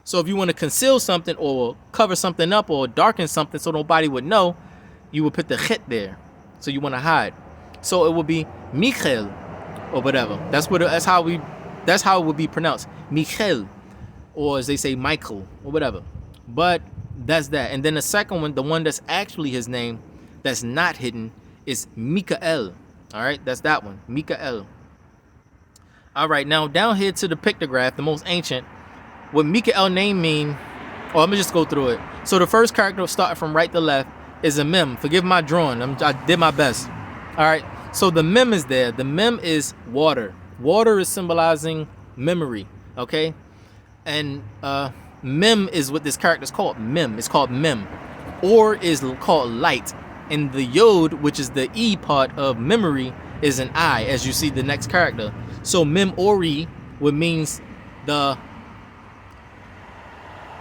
So if you want to conceal something or cover something up or darken something so nobody would know, you would put the chet there. So you want to hide. So it would be Michael or whatever. That's how it would be pronounced. Michael, or as they say, Michael or whatever. But that's that. And then the second one, the one that's actually his name, that's not hidden, is Mikael. All right, that's that one, Mikael. All right, now down here to the pictograph, the most ancient, what Mikael name mean, let me just go through it. So the first character starting from right to left is a mem. Forgive my drawing, I did my best. All right, so the mem is there. The mem is water. Water is symbolizing memory, okay? And mem is what this character is called. Mem, it's called mem, or is called light. And the yod, which is the e part of memory, is an I, as you see the next character. So memori, what means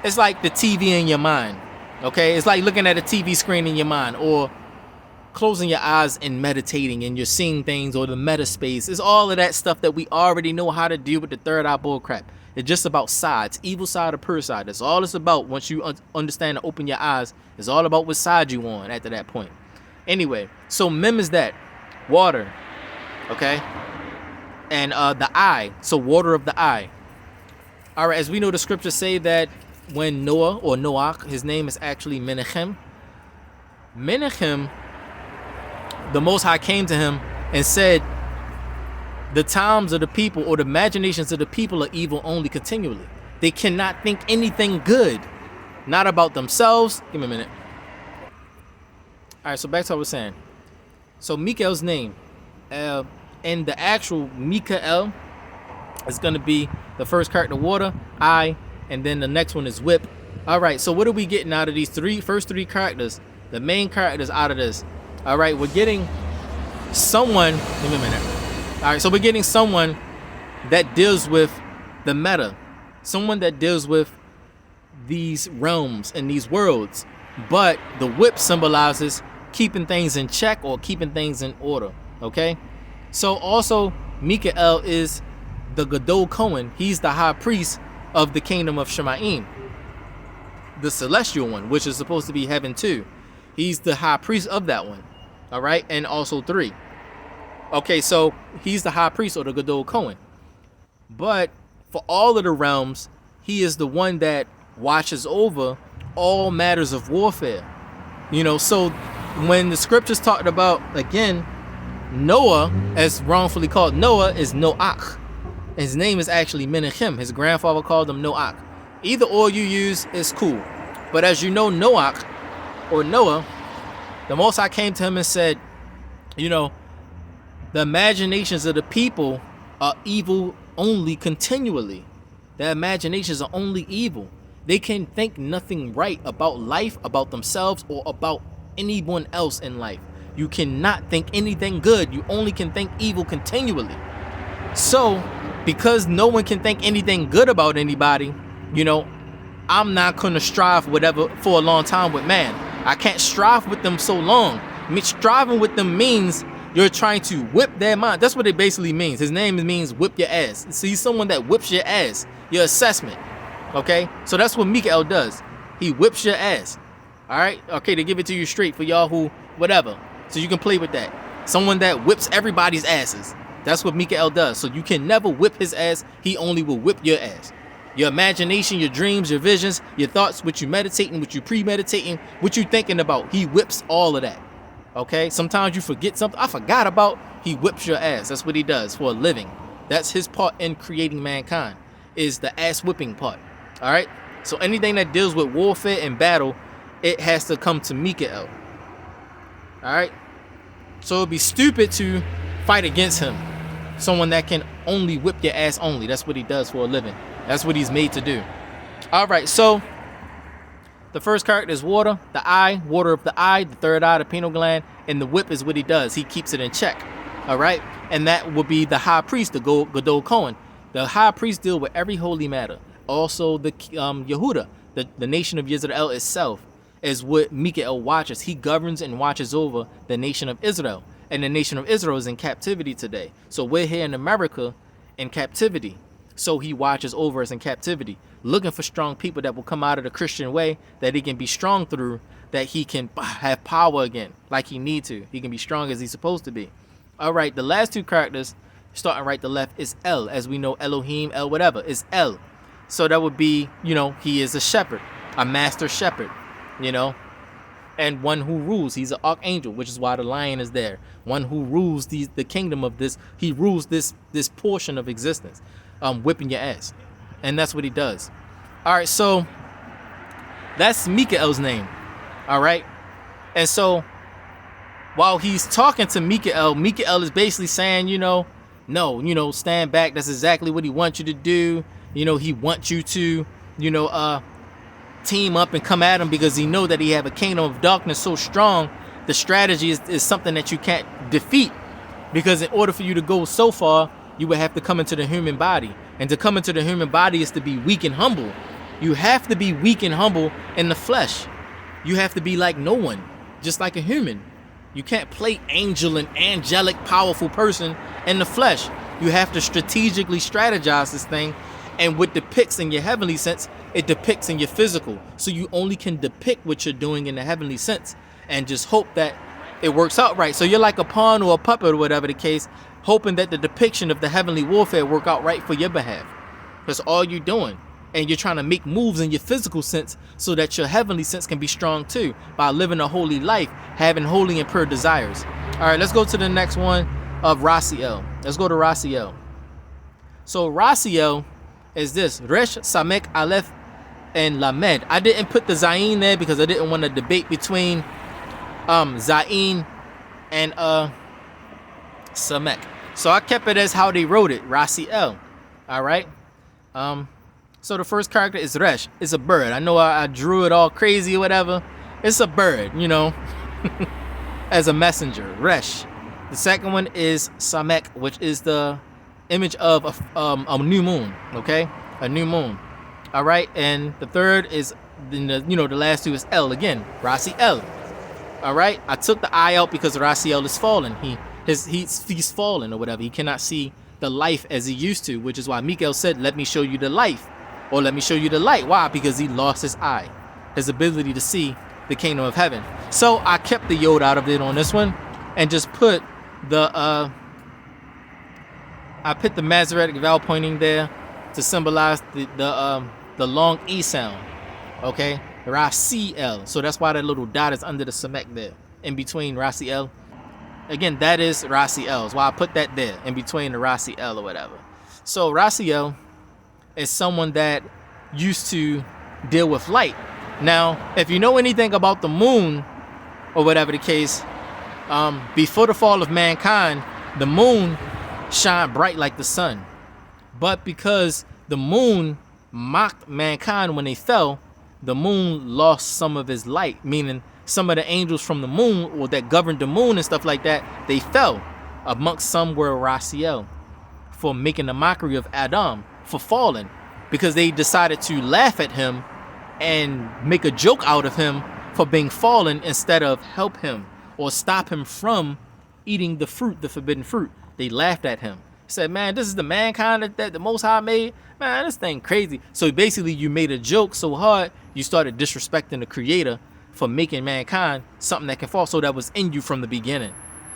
it's like the TV in your mind, okay? It's like looking at a TV screen in your mind, or closing your eyes and meditating, and you're seeing things, or the meta space. It's all of that stuff that we already know how to deal with the third eye bullcrap. It's just about sides, evil side or pure side. That's all it's about. Once you understand and open your eyes, it's all about what side you on after that point. Anyway, so mem is that, water, okay? And the eye, so water of the eye. All right, as we know, the scriptures say that when Noah, or Noach, his name is actually Menachem. Menachem, the Most High came to him and said, the times of the people, or the imaginations of the people, are evil only continually. They cannot think anything good, not about themselves. Give me a minute. All right, so back to what I was saying. So Mikael's name, and the actual Mikael is going to be the first character, water, I, and then the next one is whip. All right, so what are we getting out of these first three characters, the main characters out of this? All right, we're getting someone, give me a minute. All right, so we're getting someone that deals with the meta, someone that deals with these realms and these worlds, but the whip symbolizes keeping things in check or keeping things in order, okay? So also, Mikael is the Gadol Cohen. He's the high priest of the kingdom of Shemaim, the celestial one, which is supposed to be heaven too. He's the high priest of that one, all right? And also 3. Okay, so he's the high priest, or the Gadol Cohen. But for all of the realms, he is the one that watches over all matters of warfare. So when the scriptures talked about, again, Noah, as wrongfully called Noah, is Noach. His name is actually Menachem. His grandfather called him Noach. Either or you use is cool. But as you know, Noach, or Noah, the Most High came to him and said, the imaginations of the people are evil only continually. Their imaginations are only evil. They can think nothing right about life, about themselves, or about anyone else in life. You cannot think anything good. You only can think evil continually. So, because no one can think anything good about anybody, you know, I'm not going to strive whatever for a long time with man. I can't strive with them so long. Striving with them means you're trying to whip their mind. That's what it basically means. His name means whip your ass. So he's someone that whips your ass, your assessment. Okay? So that's what Mikael does. He whips your ass. All right? Okay, to give it to you straight for y'all who, whatever. So you can play with that. Someone that whips everybody's asses. That's what Mikael does. So you can never whip his ass. He only will whip your ass. Your imagination, your dreams, your visions, your thoughts, what you meditating, what you premeditating, what you thinking about. He whips all of that. Okay? Sometimes you forget something I forgot about. He whips your ass. That's what he does for a living. That's his part in creating mankind, is the ass whipping part. All right? So anything that deals with warfare and battle, it has to come to Mikael. All right? So it'd be stupid to fight against him. Someone that can only whip your ass only. That's what he does for a living. That's what he's made to do. All right, so the first character is water, the eye, water of the eye, the third eye, the pineal gland, and the whip is what he does. He keeps it in check. All right, and that will be the high priest, the Gadol Cohen. The high priest deal with every holy matter. Also, the Yehuda, the nation of Israel itself, is what Mikael watches. He governs and watches over the nation of Israel. And the nation of Israel is in captivity today. So we're here in America in captivity. So he watches over us in captivity, looking for strong people that will come out of the Christian way, that he can be strong through, that he can have power again, like he need to. He can be strong as he's supposed to be. All right, the last two characters, starting right to left, is El. As we know, Elohim, El, whatever, is El. So that would be, you know, he is a shepherd, a master shepherd, you know, and one who rules. He's an archangel, which is why the lion is there. One who rules the kingdom of this. He rules this portion of existence, whipping your ass. And that's what he does. All right, so that's Mikael's name. All right. And so while he's talking to Mikael, Mikael is basically saying, you know, no, you know, stand back. That's exactly what he wants you to do. You know, he wants you to, you know, team up and come at him, because he know that he have a kingdom of darkness so strong. The strategy is something that you can't defeat, because in order for you to go so far, you would have to come into the human body. And to come into the human body is to be weak and humble. You have to be weak and humble in the flesh. You have to be like no one, just like a human. You can't play angel and angelic powerful person in the flesh. You have to strategically strategize this thing. And what depicts in your heavenly sense, it depicts in your physical. So you only can depict what you're doing in the heavenly sense and just hope that it works out right. So you're like a pawn or a puppet or whatever the case, hoping that the depiction of the heavenly warfare work out right for your behalf. That's all you're doing. And you're trying to make moves in your physical sense so that your heavenly sense can be strong too, by living a holy life, having holy and pure desires. All right, let's go to the next one of Raziel. Let's go to Raziel. So Raziel is this: Resh, Samek, Aleph, and Lamed. I didn't put the Zayin there because I didn't want to debate between Zayin and Samek. So I kept it as how they wrote it, Raziel. All right. So the first character is Resh. It's a bird. I know I drew it all crazy or whatever. It's a bird, you know, as a messenger. Resh. The second one is Samek, which is the image of a new moon. Okay, a new moon. All right, and the third is, the last two is El again, Raziel. All right, I took the eye out because Raziel is fallen. He's fallen or whatever. He cannot see the life as he used to, which is why Mikael said, "Let me show you the life," or "Let me show you the light." Why? Because he lost his eye, his ability to see the kingdom of heaven. So I kept the Yod out of it on this one, and just put the I put the Masoretic vowel pointing there to symbolize the long E sound. Okay, Raziel. So that's why that little dot is under the Samek there, in between Raziel. Again, that is Raziel. That's why I put that there, in between the Raziel or whatever. So Raziel is someone that used to deal with light. Now, if you know anything about the moon, or whatever the case, before the fall of mankind, the moon shine bright like the sun. But because the moon mocked mankind when they fell, the moon lost some of its light, meaning some of the angels from the moon, or that governed the moon and stuff like that, they fell. Amongst some were Raziel, for making a mockery of Adam, for falling, because they decided to laugh at him and make a joke out of him for being fallen instead of help him or stop him from eating the fruit, the forbidden fruit. They laughed at him. Said, man, this is the mankind that the Most High made. Man, this thing crazy. So basically you made a joke so hard, you started disrespecting the Creator for making mankind something that can fall. So that was in you from the beginning.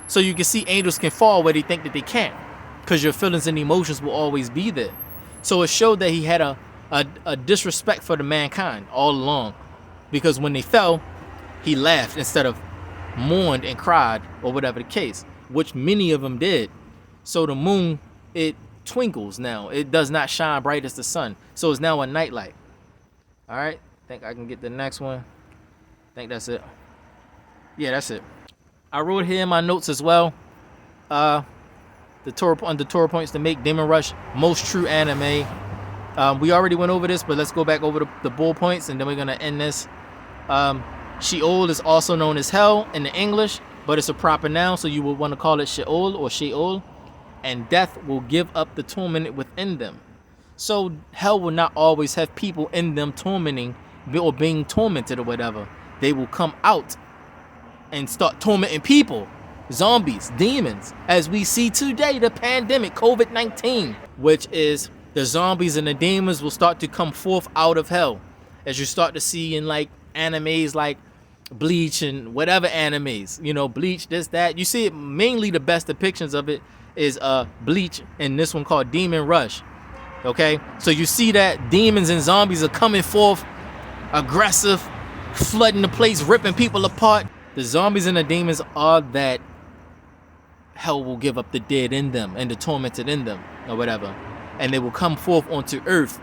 So you can see angels can fall where they think that they can't, because your feelings and emotions will always be there. So it showed that he had a disrespect for the mankind all along, because when they fell, he laughed instead of mourned and cried, or whatever the case, which many of them did. So the moon, it twinkles now. It does not shine bright as the sun. So it's now a nightlight. All right. Think I can get the next one. Think that's it. Yeah, that's it. I wrote here in my notes as well. The Torah points to make Demon Rush most true anime. We already went over this, but let's go back over the bull points, and then we're gonna end this. Sheol is also known as hell in the English, but it's a proper noun, so you would want to call it Sheol or Sheol. And death will give up the tormented within them. So hell will not always have people in them tormenting or being tormented or whatever. They will come out and start tormenting people, zombies, demons, as we see today, the pandemic, COVID-19, which is the zombies and the demons will start to come forth out of hell, as you start to see in like animes like Bleach and whatever animes, you know, Bleach, this, that. You see it, mainly the best depictions of it is Bleach and this one called Demon Rush. Okay, so you see that demons and zombies are coming forth aggressive, flooding the place, ripping people apart. The zombies and the demons are that hell will give up the dead in them and the tormented in them or whatever, and they will come forth onto earth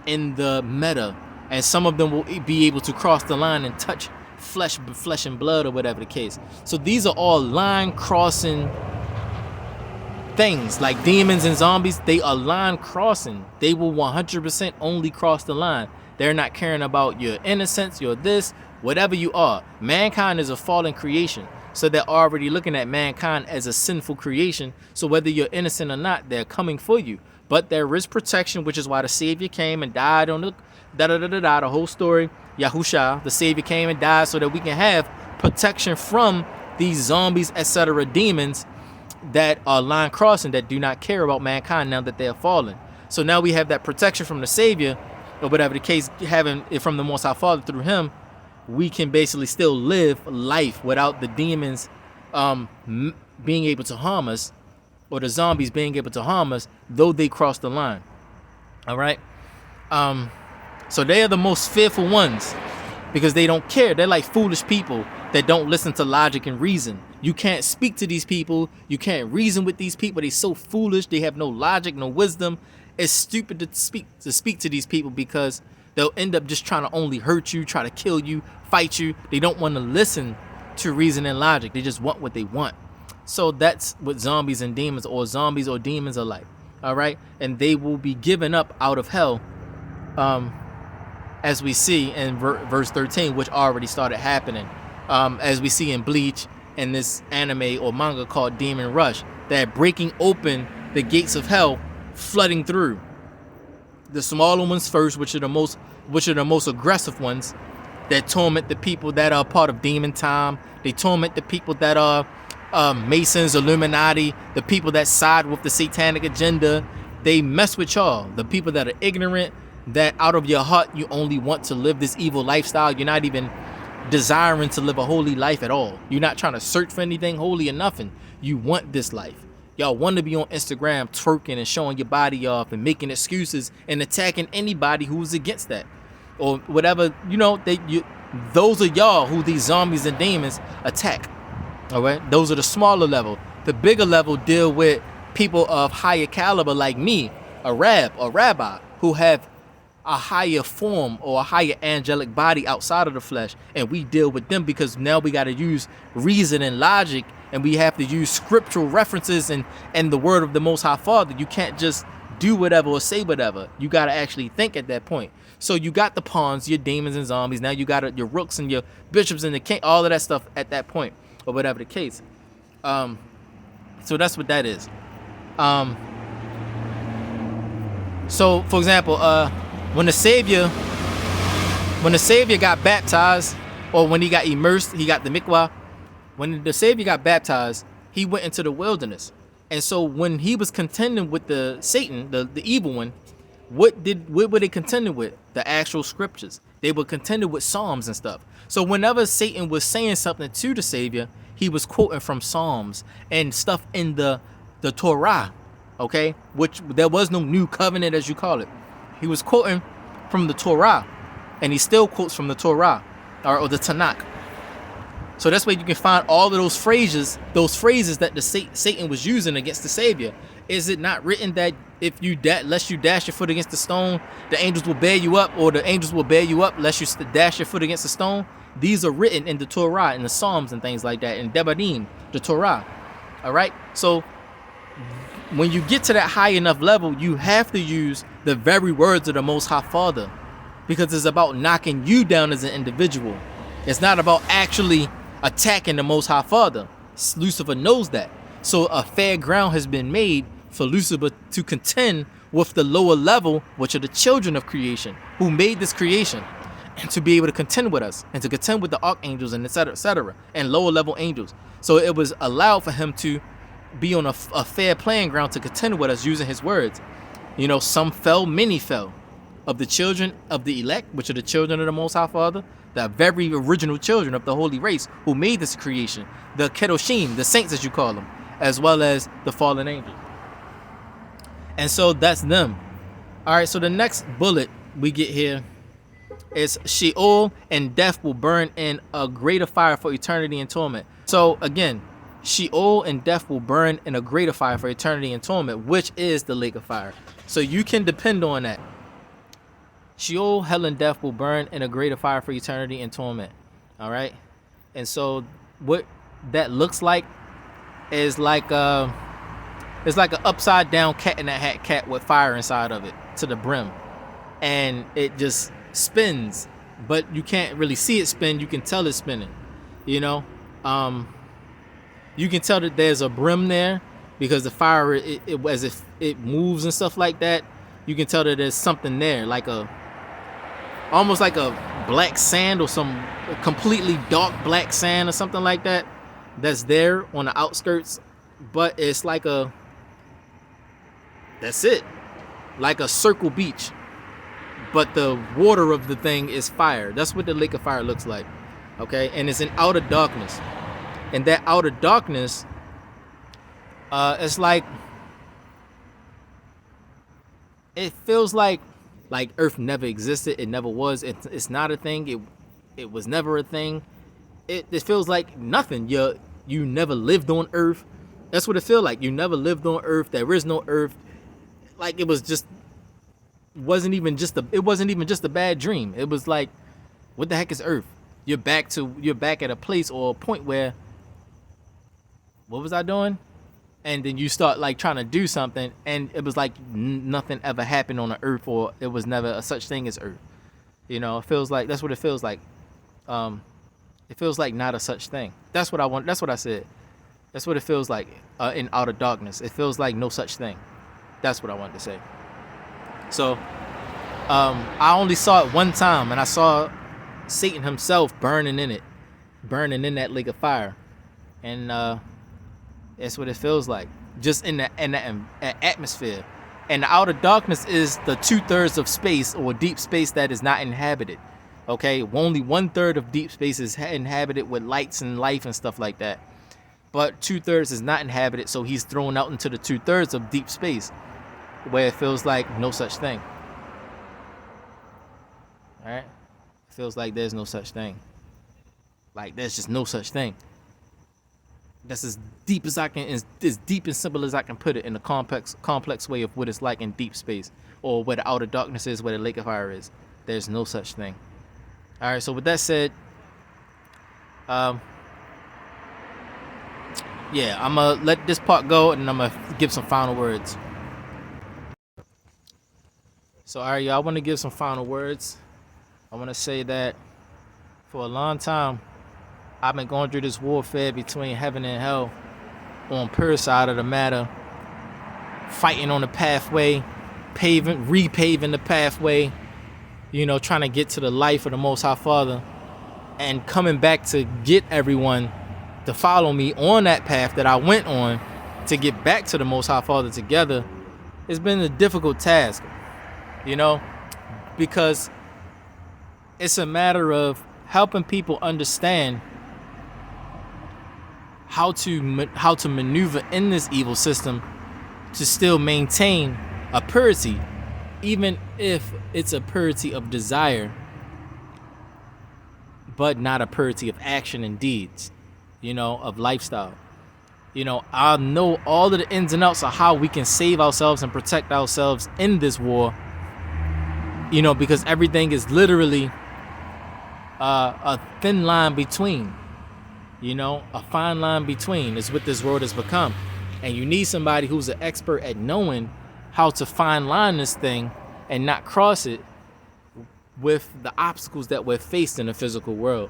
in the meta, and some of them will be able to cross the line and touch flesh and blood or whatever the case. So these are all line crossing things. Like demons and zombies, they are line crossing. They will 100% only cross the line. They're not caring about your innocence, your this, whatever you are. Mankind is a fallen creation, so they're already looking at mankind as a sinful creation. So whether you're innocent or not, they're coming for you. But there is protection, which is why the Savior came and died on the the whole story. Yahusha, the Savior, came and died so that we can have protection from these zombies, etc., demons that are line crossing, that do not care about mankind now that they are fallen. So now we have that protection from the Savior, or whatever the case, having it from the Most High Father through him. We can basically still live life without the demons being able to harm us, or the zombies being able to harm us, though they cross the line. All right. So they are the most fearful ones, because they don't care. They're like foolish people that don't listen to logic and reason. You can't speak to these people. You can't reason with these people. They're so foolish. They have no logic, no wisdom. It's stupid to speak to these people, because they'll end up just trying to only hurt you, try to kill you, fight you. They don't want to listen to reason and logic. They just want what they want. So that's what zombies and demons, or zombies or demons, are like. All right. And they will be given up out of hell, as we see in verse 13, which already started happening, as we see in Bleach and this anime or manga called Demon Rush, that breaking open the gates of hell, flooding through the smaller ones first, which are the most aggressive ones, that torment the people that are part of demon time. They torment the people that are Masons, Illuminati, the people that side with the satanic agenda. They mess with y'all, the people that are ignorant, that out of your heart you only want to live this evil lifestyle. You're not even desiring to live a holy life at all. You're not trying to search for anything holy or nothing. You want this life. Y'all want to be on Instagram twerking and showing your body off and making excuses and attacking anybody who's against that or whatever. You know, those are y'all who these zombies and demons attack. All right, those are the smaller level. The bigger level deal with people of higher caliber like me, a rabbi, who have a higher form or a higher angelic body outside of the flesh, and we deal with them because now we got to use reason and logic, and we have to use scriptural references and the word of the Most High Father. You can't just do whatever or say whatever. You got to actually think at that point. So you got the pawns, your demons and zombies. Now you got your rooks and your bishops and the king, all of that stuff at that point, or whatever the case. So that's what that is. So for example, when the Savior got baptized, or when he got immersed, he got the mikvah. When the Savior got baptized, he went into the wilderness. And so when he was contending with the Satan, the evil one, what were they contending with? The actual scriptures. They were contending with Psalms and stuff. So whenever Satan was saying something to the Savior, he was quoting from Psalms and stuff in the Torah, okay? Which there was no new covenant, as you call it. He was quoting from the Torah, and he still quotes from the Torah, or the Tanakh. So that's where you can find all of those phrases that the Satan was using against the Savior. Is it not written that lest you dash your foot against the stone, the angels will bear you up, or the angels will bear you up lest you dash your foot against the stone? These are written in the Torah, in the Psalms and things like that, in Devarim, the Torah. All right. So when you get to that high enough level, you have to use the very words of the Most High Father, because it's about knocking you down as an individual. It's not about actually attacking the Most High Father. Lucifer knows that. So a fair ground has been made for Lucifer to contend with the lower level, which are the children of creation, who made this creation, and to be able to contend with us, and to contend with the archangels, and etc., and lower level angels. So it was allowed for him to be on a fair playing ground to contend with us using his words. You know, some fell, many fell. Of the children of the elect, which are the children of the Most High Father, the very original children of the holy race who made this creation, the Kedoshim, the saints as you call them, as well as the fallen angels. And so that's them. All right, so the next bullet we get here is Sheol and death will burn in a greater fire for eternity and torment. So again, Sheol and death will burn in a greater fire for eternity and torment, which is the lake of fire. So you can depend on that. Sheol, hell, and death will burn in a greater fire for eternity and torment. All right, and so what that looks like is like it's like an upside down cat in a hat cat with fire inside of it to the brim, and it just spins, but you can't really see it spin. You can tell it's spinning. You know, you can tell that there's a brim there because the fire, it as if it moves and stuff like that. You can tell that there's something there, like almost like a black sand or some completely dark black sand or something like that that's there on the outskirts, but it's like that's it, like a circle beach, but the water of the thing is fire. That's what the lake of fire looks like. Okay, and it's in outer darkness, and that outer darkness, it's like, it feels like Earth never existed. It never was. It's not a thing. It was never a thing. It feels like nothing. You never lived on Earth. That's what it feels like. You never lived on Earth. There is no Earth. Like it wasn't even just a bad dream. It was like, what the heck is Earth? You're back at a place or a point where, what was I doing? And then you start like trying to do something, and it was like nothing ever happened on the Earth, or it was never a such thing as Earth. You know, it feels like that's what it feels like. It feels like not a such thing. That's what I want. That's what I said. That's what it feels like in outer darkness. It feels like no such thing. That's what I wanted to say. So I only saw it one time, and I saw Satan himself burning in that lake of fire, and that's what it feels like, just in the atmosphere. And the outer darkness is the 2/3 of space, or deep space, that is not inhabited. Okay, only 1/3 of deep space is inhabited with lights and life and stuff like that. But 2/3 is not inhabited, so he's thrown out into the 2/3 of deep space, where it feels like no such thing. All right, it feels like there's no such thing. Like there's just no such thing. That's as deep as I can, as deep and simple as I can put it, in a complex way of what it's like in deep space, or where the outer darkness is, where the lake of fire is. There's no such thing. All right. So with that said, yeah, I'm gonna let this part go, and I'm gonna give some final words. So, all right, y'all, I want to give some final words. I want to say that for a long time, I've been going through this warfare between heaven and hell on per side of the matter, fighting on the pathway, repaving the pathway, trying to get to the life of the Most High Father, and coming back to get everyone to follow me on that path that I went on to get back to the Most High Father together. It's been a difficult task, because it's a matter of helping people understand how to maneuver in this evil system to still maintain a purity, even if it's a purity of desire, but not a purity of action and deeds, of lifestyle. I know all of the ins and outs of how we can save ourselves and protect ourselves in this war, because everything is literally a thin line between, a fine line between is what this world has become. And you need somebody who's an expert at knowing how to fine line this thing and not cross it with the obstacles that we're faced in the physical world.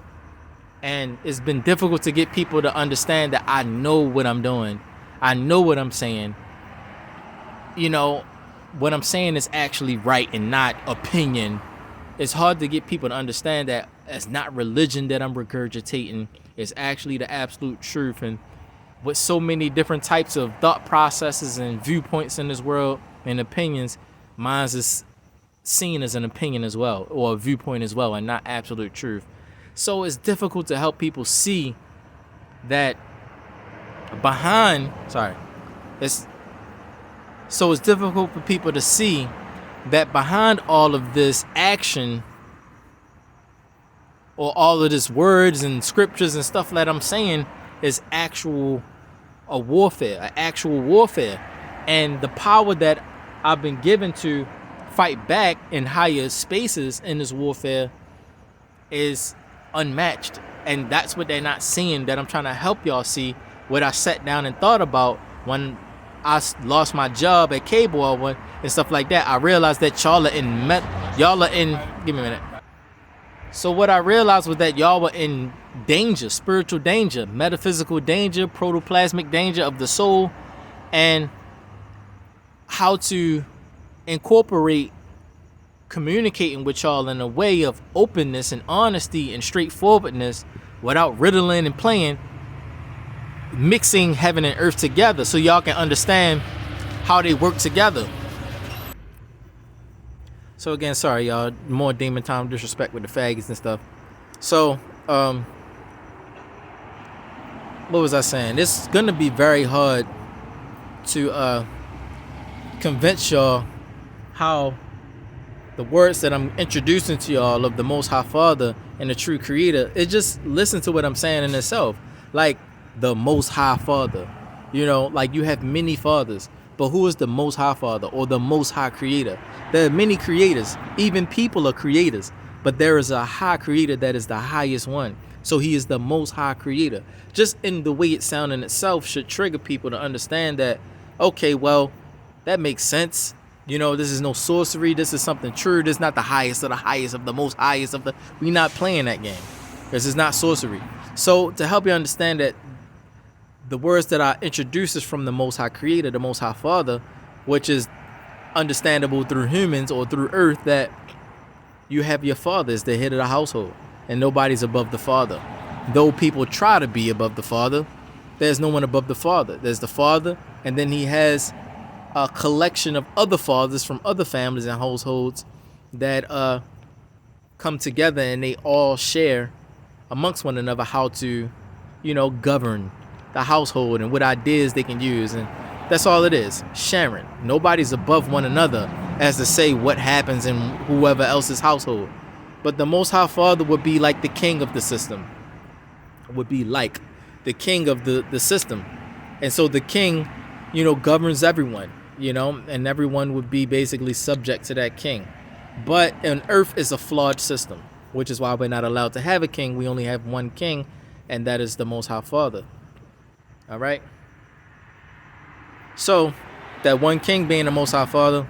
And it's been difficult to get people to understand that I know what I'm doing. I know what I'm saying. What I'm saying is actually right and not opinion. It's hard to get people to understand that it's not religion that I'm regurgitating. It's actually the absolute truth. And with so many different types of thought processes and viewpoints in this world and opinions, mine is seen as an opinion as well, or a viewpoint as well, and not absolute truth. So it's difficult to help people see that it's difficult for people to see that behind all of this action, or all of this words and scriptures and stuff that I'm saying, is actual warfare. And the power that I've been given to fight back in higher spaces in this warfare is unmatched. And that's what they're not seeing, that I'm trying to help y'all see. What I sat down and thought about when I lost my job at cable and stuff like that. I realized that y'all are in give me a minute. So what I realized was that y'all were in danger, spiritual danger, metaphysical danger, protoplasmic danger of the soul, and how to incorporate communicating with y'all in a way of openness and honesty and straightforwardness without riddling and playing, mixing heaven and earth together so y'all can understand how they work together. So again, sorry y'all, more demon time disrespect with the faggots and stuff. So what was I saying? It's gonna be very hard to convince y'all how the words that I'm introducing to y'all of the Most High Father and the true Creator, it just listen to what I'm saying in itself. Like the Most High Father, like you have many fathers, but who is the Most High Father or the Most High Creator? There are many creators, even people are creators, but there is a high creator that is the highest one. So he is the Most High Creator. Just in the way it sounds in itself should trigger people to understand that, okay, well, that makes sense. This is no sorcery. This is something true. This is not the highest of the highest of the most highest of the. We're not playing that game. This is not sorcery. So to help you understand that the words that I introduce is from the Most High Creator, the Most High Father, which is understandable through humans or through earth, that you have your father as the head of the household and nobody's above the father. Though people try to be above the father, there's no one above the father. There's the father, and then he has a collection of other fathers from other families and households that come together, and they all share amongst one another how to, govern the household and what ideas they can use. And that's all it is, sharing. Nobody's above one another as to say what happens in whoever else's household. But the Most High Father would be like the king of the system, would be like the king of the system. And so the king, governs everyone, and everyone would be basically subject to that king. But on earth is a flawed system, which is why we're not allowed to have a king. We only have one king, and that is the Most High Father. All right. So that one king being the Most High Father,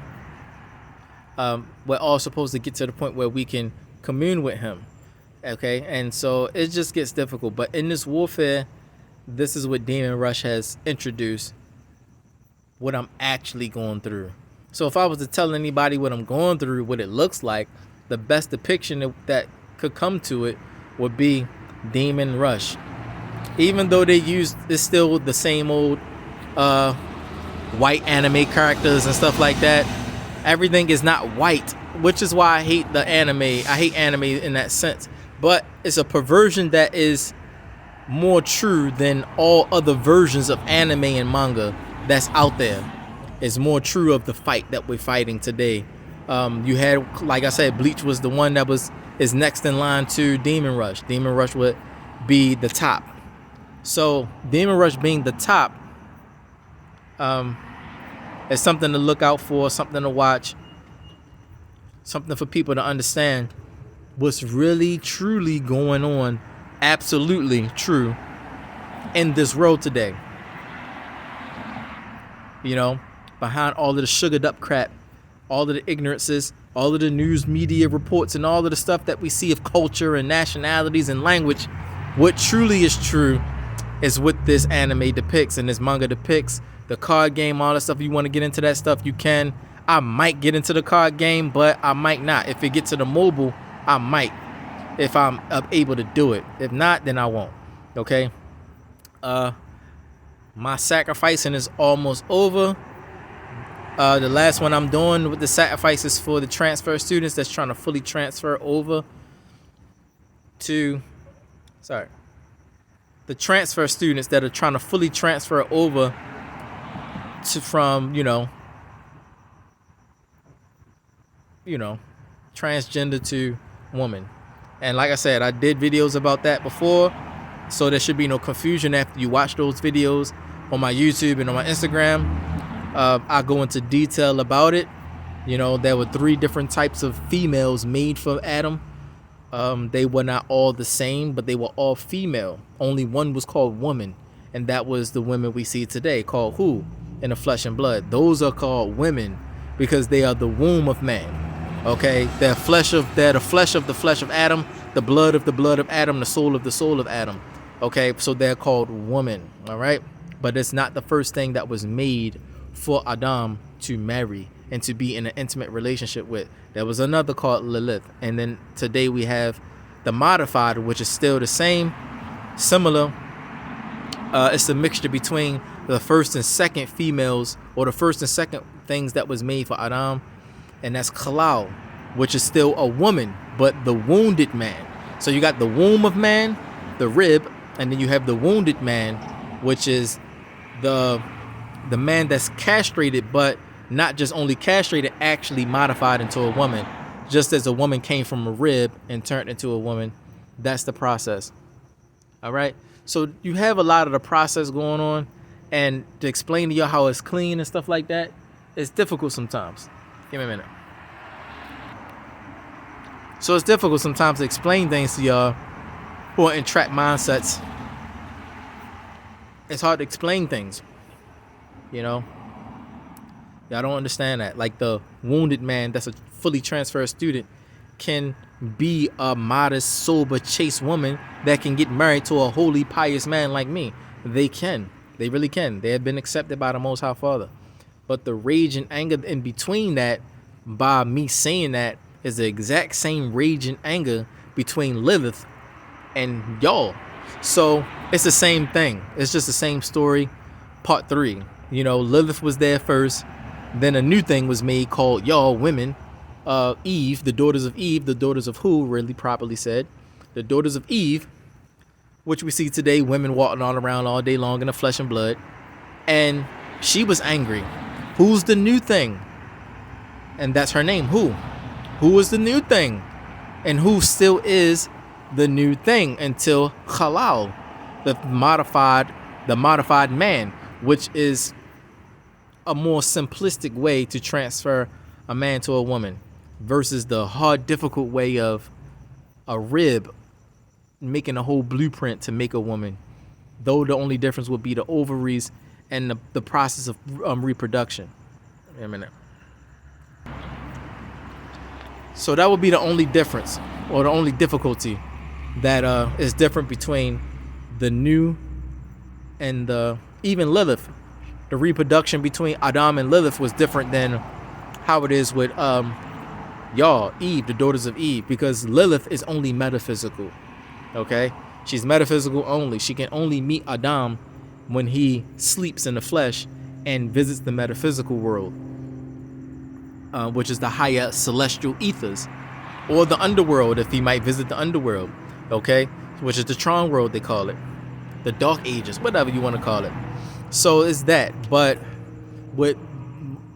we're all supposed to get to the point where we can commune with him. Okay, and so it just gets difficult. But in this warfare, this is what Demon Rush has introduced, what I'm actually going through. So if I was to tell anybody what I'm going through, what it looks like, the best depiction that could come to it would be Demon Rush. Even though it's still the same old white anime characters and stuff like that, everything is not white, which is why I hate the anime. I hate anime in that sense. But it's a perversion that is more true than all other versions of anime and manga that's out there. It's more true of the fight that we're fighting today. You had, like I said, Bleach was the one that is next in line to Demon Rush. Demon Rush would be the top. So Demon Rush being the top is something to look out for, something to watch, something for people to understand what's really truly going on, absolutely true in this world today. You know, behind all of the sugared up crap, all of the ignorances, all of the news media reports, and all of the stuff that we see of culture and nationalities and language, what truly is true is what this anime depicts and this manga depicts. The card game, all that stuff. You want to get into that stuff, you can. I might get into the card game, but I might not. If it gets to the mobile, I might, if I'm able to do it. If not, then I won't. Okay. My sacrificing is almost over. The last one I'm doing with the sacrifice is for the transfer students that's trying to fully transfer over to, the transfer students that are trying to fully transfer over to from, transgender to woman. And like I said, I did videos about that before, so there should be no confusion after you watch those videos on my YouTube and on my Instagram. I go into detail about it. There were 3 different types of females made for Adam. They were not all the same, but they were all female. Only one was called woman, and that was the women we see today, called who? In the flesh and blood. Those are called women because they are the womb of man. Okay, they're the flesh of the flesh of Adam, the blood of Adam, the soul of Adam. Okay, so they're called woman. All right, but it's not the first thing that was made for Adam to marry and to be in an intimate relationship with. There was another called Lilith, and then today we have the modified, which is still the same, similar. It's a mixture between the first and second females, or the first and second things that was made for Adam, and that's Kalal, which is still a woman, but the wounded man. So you got the womb of man, the rib, and then you have the wounded man, which is the man that's castrated, but not just only castrated, actually modified into a woman. Just as a woman came from a rib and turned into a woman, that's the process. All right. So you have a lot of the process going on, and to explain to y'all how it's clean and stuff like that, it's difficult sometimes. Give me a minute. So it's difficult sometimes to explain things to y'all who are in trapped mindsets. It's hard to explain things. Y'all don't understand that. Like the wounded man that's a fully transferred student can be a modest, sober, chaste woman that can get married to a holy, pious man like me. They can. They really can. They have been accepted by the Most High Father. But the rage and anger in between that, by me saying that, is the exact same rage and anger between Lilith and y'all. So it's the same thing. It's just the same story, part 3. Lilith was there first. Then a new thing was made called y'all women. Eve, the daughters of Eve, the daughters of who, really properly said. The daughters of Eve, which we see today, women walking all around all day long in the flesh and blood. And she was angry. Who's the new thing? And that's her name. Who? Who is the new thing? And who still is the new thing until Halal, the modified man, which is a more simplistic way to transfer a man to a woman versus the hard, difficult way of a rib making a whole blueprint to make a woman. Though the only difference would be the ovaries and the process of reproduction. Wait a minute. So that would be the only difference, or the only difficulty that is different between the new and even Lilith. The reproduction between Adam and Lilith was different than how it is with y'all, Eve, the daughters of Eve, because Lilith is only metaphysical. Okay, she's metaphysical only. She can only meet Adam when he sleeps in the flesh and visits the metaphysical world, which is the higher celestial ethers, or the underworld if he might visit the underworld. Okay, which is the Tron world, they call it, the Dark Ages, whatever you want to call it. So it's that. But with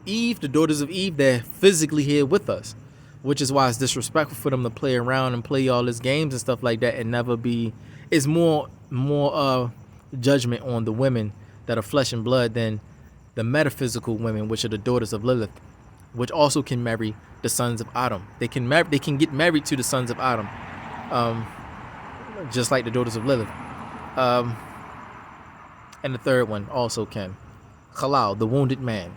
Eve, the daughters of Eve, they're physically here with us, which is why it's disrespectful for them to play around and play all these games and stuff like that and never be. It's more judgment on the women that are flesh and blood than the metaphysical women, which are the daughters of Lilith, which also can marry the sons of Adam. They can get married to the sons of Adam, just like the daughters of Lilith. And the third one also can. Halal, the wounded man,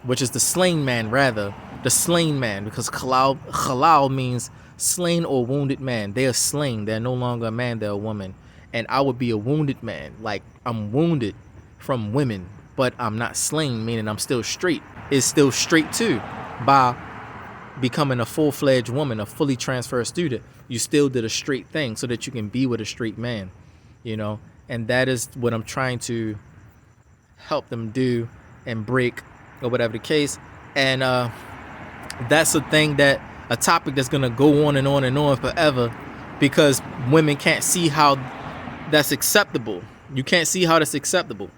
which is the slain man, rather. The slain man, because halal means slain or wounded man. They are slain. They're no longer a man, they're a woman. And I would be a wounded man. Like, I'm wounded from women, but I'm not slain, meaning I'm still straight. It's still straight too. By becoming a full-fledged woman, a fully transferred student, you still did a straight thing so that you can be with a straight man, you know? And that is what I'm trying to help them do and break, or whatever the case. And that's a topic that's going to go on and on and on forever, because women can't see how that's acceptable. You can't see how that's acceptable.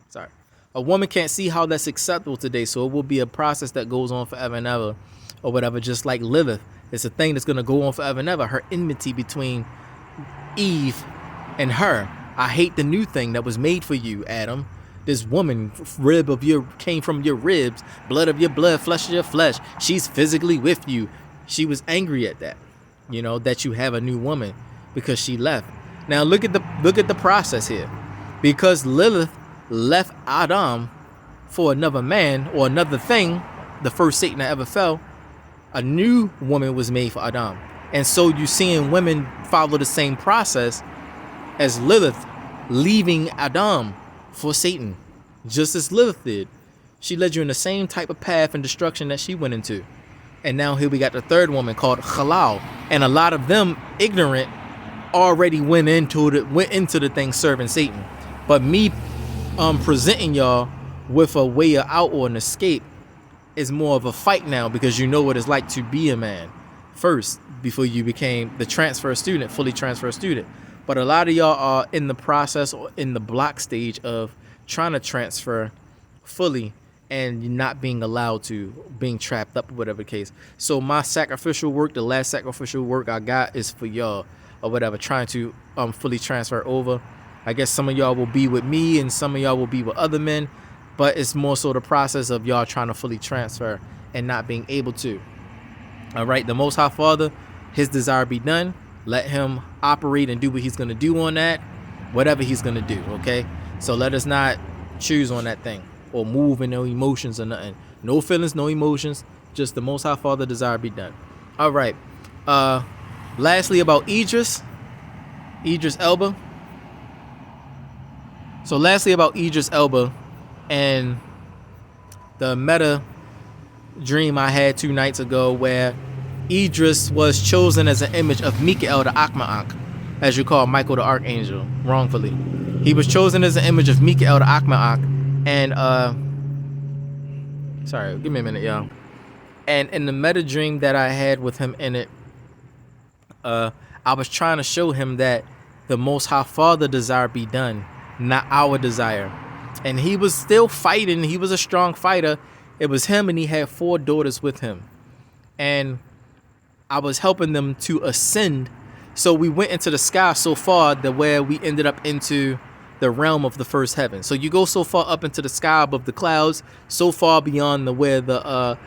Sorry. A woman can't see how that's acceptable today, so it will be a process that goes on forever and ever, or whatever, just like Lilith. It's a thing that's going to go on forever and ever. Her enmity between Eve and her. I hate the new thing that was made for you, Adam. This woman, came from your ribs, blood of your blood, flesh of your flesh. She's physically with you. She was angry at that, you know, that you have a new woman because she left. Now look at the process here. Because Lilith left Adam for another man or another thing, the first Satan that ever fell, a new woman was made for Adam. And so you're seeing women follow the same process as Lilith, leaving Adam for Satan, just as Lilith did. She led you in the same type of path and destruction that she went into. And now here we got the third woman called Halal, and a lot of them ignorant already went into the thing serving Satan. But me presenting y'all with a way out or an escape is more of a fight now, because you know what it's like to be a man first before you became the transfer student, fully transfer student. But a lot of y'all are in the process or in the block stage of trying to transfer fully and not being allowed to, being trapped up or whatever the case. So my sacrificial work, the last sacrificial work I got is for y'all or whatever, trying to fully transfer over. I guess some of y'all will be with me and some of y'all will be with other men, but it's more so the process of y'all trying to fully transfer and not being able to. All right, the Most High Father, his desire be done. Let him operate and do what he's going to do on that, whatever he's going to do, okay? So let us not choose on that thing or move in no emotions or nothing. No feelings, no emotions, just the Most High Father desire be done. All right. Lastly, about Idris Elba. So lastly about Idris Elba and the meta dream I had 2 nights ago where Idris was chosen as an image of Mikael the Akma'ak, as you call Michael the Archangel, wrongfully. He was chosen as an image of Mikael the Akma'ak, and sorry, give me a minute, y'all. And in the meta dream that I had with him in it, I was trying to show him that the Most High Father desire be done, not our desire. And he was still fighting. He was a strong fighter. It was him, and he had 4 daughters with him. And I was helping them to ascend. So we went into the sky so far that where we ended up into the realm of the first heaven. So you go so far up into the sky above the clouds, so far beyond where the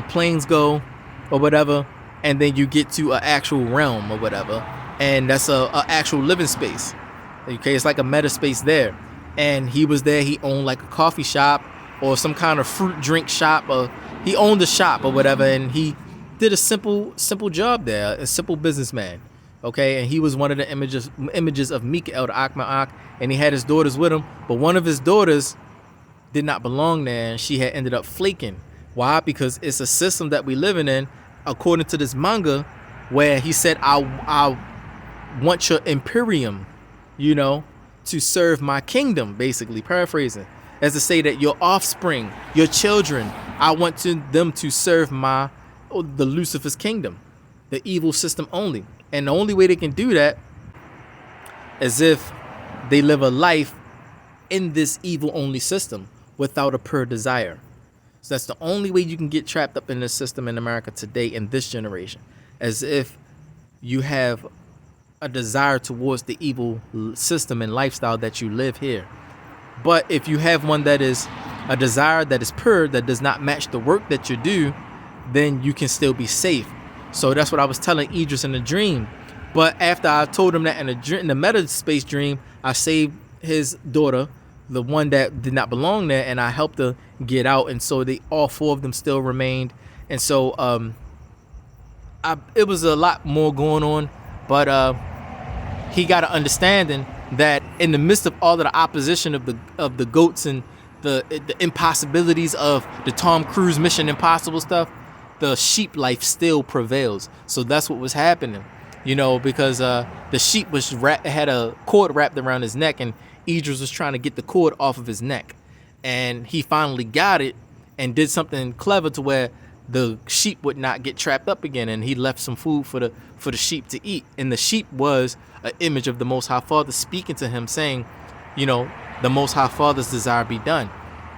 planes go or whatever, and then you get to an actual realm or whatever, and that's a actual living space. Okay, it's like a meta space there. And he was there. He owned like a coffee shop or some kind of fruit drink shop, or he owned a shop or whatever, and he did a simple job there, a simple businessman. Okay, and he was one of the images of Mikael, the Akma'ak, and he had his daughters with him. But one of his daughters did not belong there, and she had ended up flaking. Why? Because it's a system that we living in, according to this manga, where he said, I want your imperium, to serve my kingdom, basically paraphrasing, as to say that your offspring, your children, I want them to serve the Lucifer's kingdom, the evil system only. And the only way they can do that is if they live a life in this evil only system without a pure desire. So that's the only way you can get trapped up in this system in America today, in this generation, as if you have a desire towards the evil system and lifestyle that you live here. But if you have one that is a desire that is pure, that does not match the work that you do, then you can still be safe. So that's what I was telling Idris in the dream. But after I told him that in the meta space dream, I saved his daughter, the one that did not belong there, and I helped her get out. And so all four of them still remained. And so it was a lot more going on. But he got an understanding that in the midst of all of the opposition of the goats and the impossibilities of the Tom Cruise Mission Impossible stuff, the sheep life still prevails. So that's what was happening, because the sheep had a cord wrapped around his neck, and Idris was trying to get the cord off of his neck, and he finally got it and did something clever to where the sheep would not get trapped up again, and he left some food for the sheep to eat. And the sheep was an image of the Most High Father speaking to him, saying, the Most High Father's desire be done.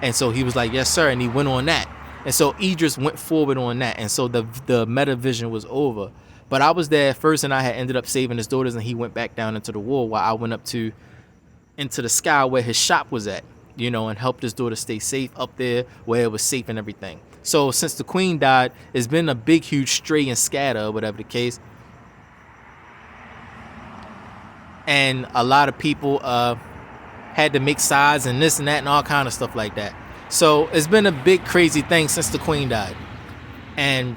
And so he was like, yes sir, and he went on that. And so Idris went forward on that, and so the meta vision was over. But I was there first, and I had ended up saving his daughters, and he went back down into the wall while I went up into the sky where his shop was at, and helped his daughter stay safe up there where it was safe and everything. So since the queen died, it's been a big, huge stray and scatter, or whatever the case. And a lot of people had to make sides and this and that and all kind of stuff like that. So it's been a big, crazy thing since the queen died. And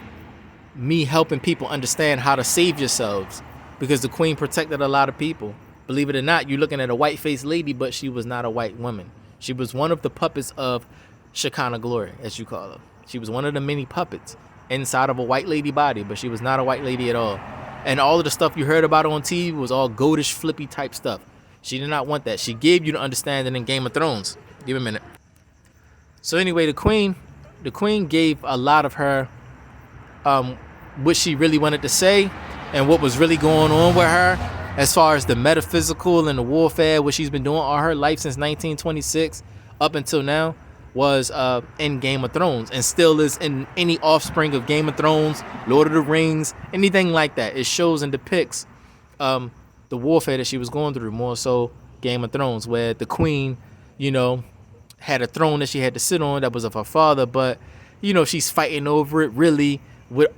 me helping people understand how to save yourselves, because the queen protected a lot of people. Believe it or not, you're looking at a white-faced lady, but she was not a white woman. She was one of the puppets of Shekinah Glory, as you call her. She was one of the many puppets inside of a white lady body, but she was not a white lady at all. And all of the stuff you heard about her on TV was all goatish, flippy type stuff. She did not want that. She gave you the understanding in Game of Thrones. Give me a minute. So anyway, the queen gave a lot of her what she really wanted to say and what was really going on with her as far as the metaphysical and the warfare, what she's been doing all her life since 1926 up until now, was in Game of Thrones, and still is in any offspring of Game of Thrones, Lord of the Rings, anything like that. It shows and depicts the warfare that she was going through, more so Game of Thrones, where the queen, had a throne that she had to sit on that was of her father, but she's fighting over it, really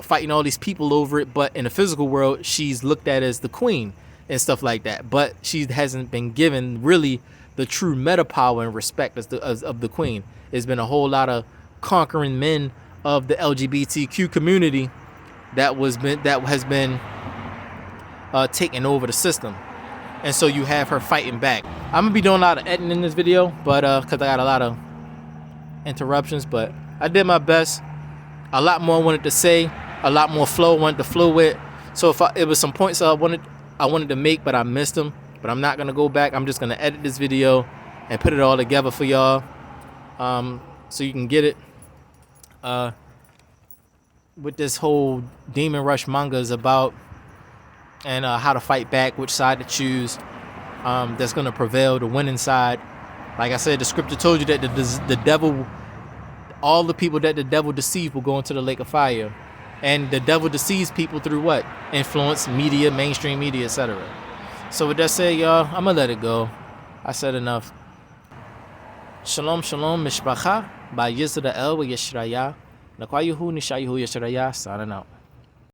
fighting all these people over it, but in the physical world she's looked at as the queen and stuff like that, but she hasn't been given really the true meta power and respect of the queen. There's been a whole lot of conquering men of the LGBTQ community that has been taking over the system. And so you have her fighting back. I'm gonna be doing a lot of editing in this video, but because I got a lot of interruptions, but I did my best. A lot more I wanted to say, a lot more flow I wanted to flow with. So it was some points I wanted to make, but I missed them. But I'm not gonna go back. I'm just gonna edit this video and put it all together for y'all, so you can get it. What this whole Demon Rush manga is about, and how to fight back, which side to choose, that's going to prevail, the winning side. Like I said, the scripture told you that the devil, all the people that the devil deceived will go into the lake of fire. And the devil deceives people through what? Influence, media, mainstream media, etc. So with that said, y'all, I'm going to let it go. I said enough. Shalom, shalom, mishpacha, ba yizra el wa yeshraya, nakwayuhu nishayuhu yeshraya, signing out.